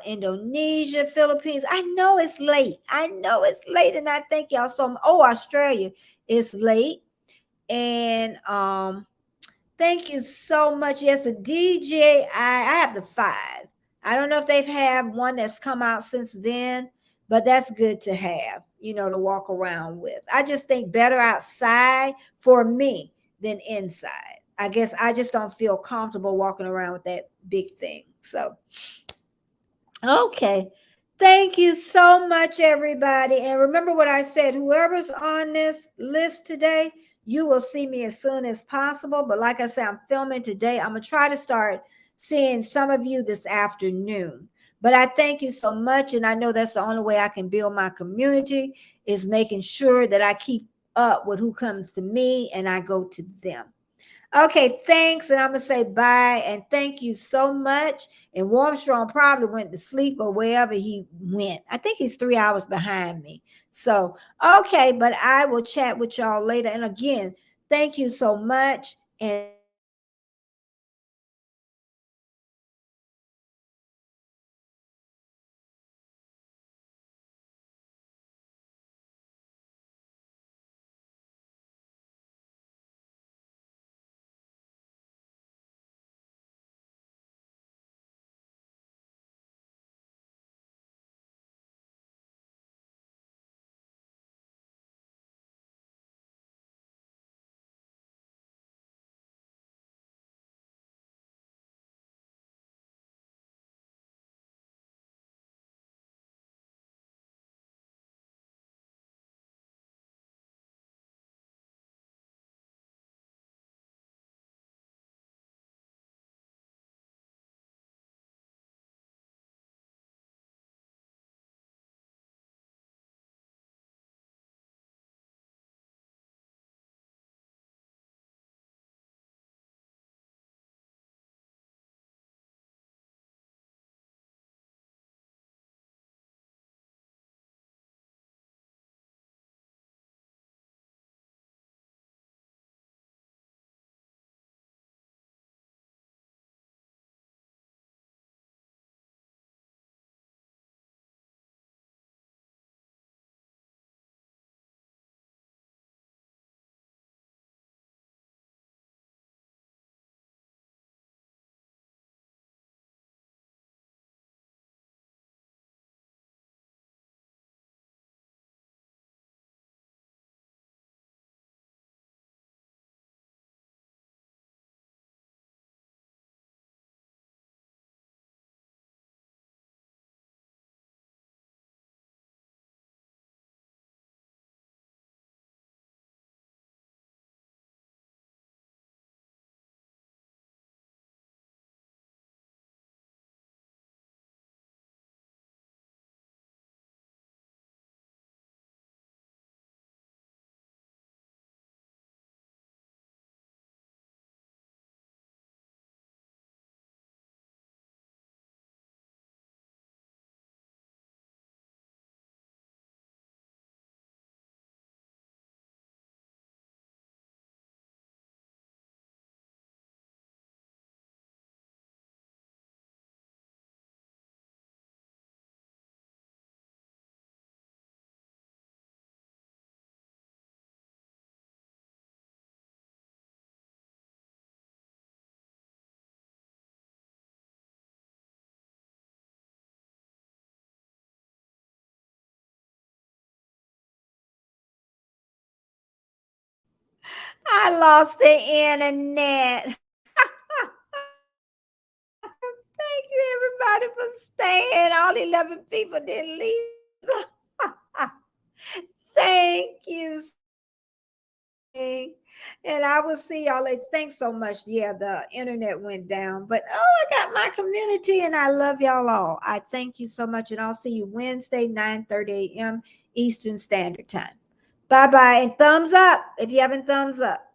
Indonesia, Philippines. I know it's late. And I thank y'all so much. Oh, Australia, it's late. And thank you so much. Yes, the DJI, I have the 5. I don't know if they've had one that's come out since then, but that's good to have, to walk around with. I just think better outside for me than inside. I guess I just don't feel comfortable walking around with that big thing. So, okay. Thank you so much, everybody. And remember what I said, whoever's on this list today, You will see me as soon as possible. But like I said, I'm filming today. I'm going to try to start seeing some of you this afternoon. But I thank you so much. And I know that's the only way I can build my community is making sure that I keep up with who comes to me and I go to them. Okay, thanks. And I'm going to say bye. And thank you so much. And Warmstrong probably went to sleep or wherever he went. I think he's 3 hours behind me. So, okay, but I will chat with y'all later. And again, thank you so much. And I lost the internet. Thank you, everybody, for staying. All 11 people didn't leave. Thank you. And I will see y'all later. Thanks so much. Yeah, the internet went down, but oh, I got my community and I love y'all all. I thank you so much. And I'll see you Wednesday, 9:30 a.m. Eastern Standard Time. Bye bye. And thumbs up if you haven't thumbs up.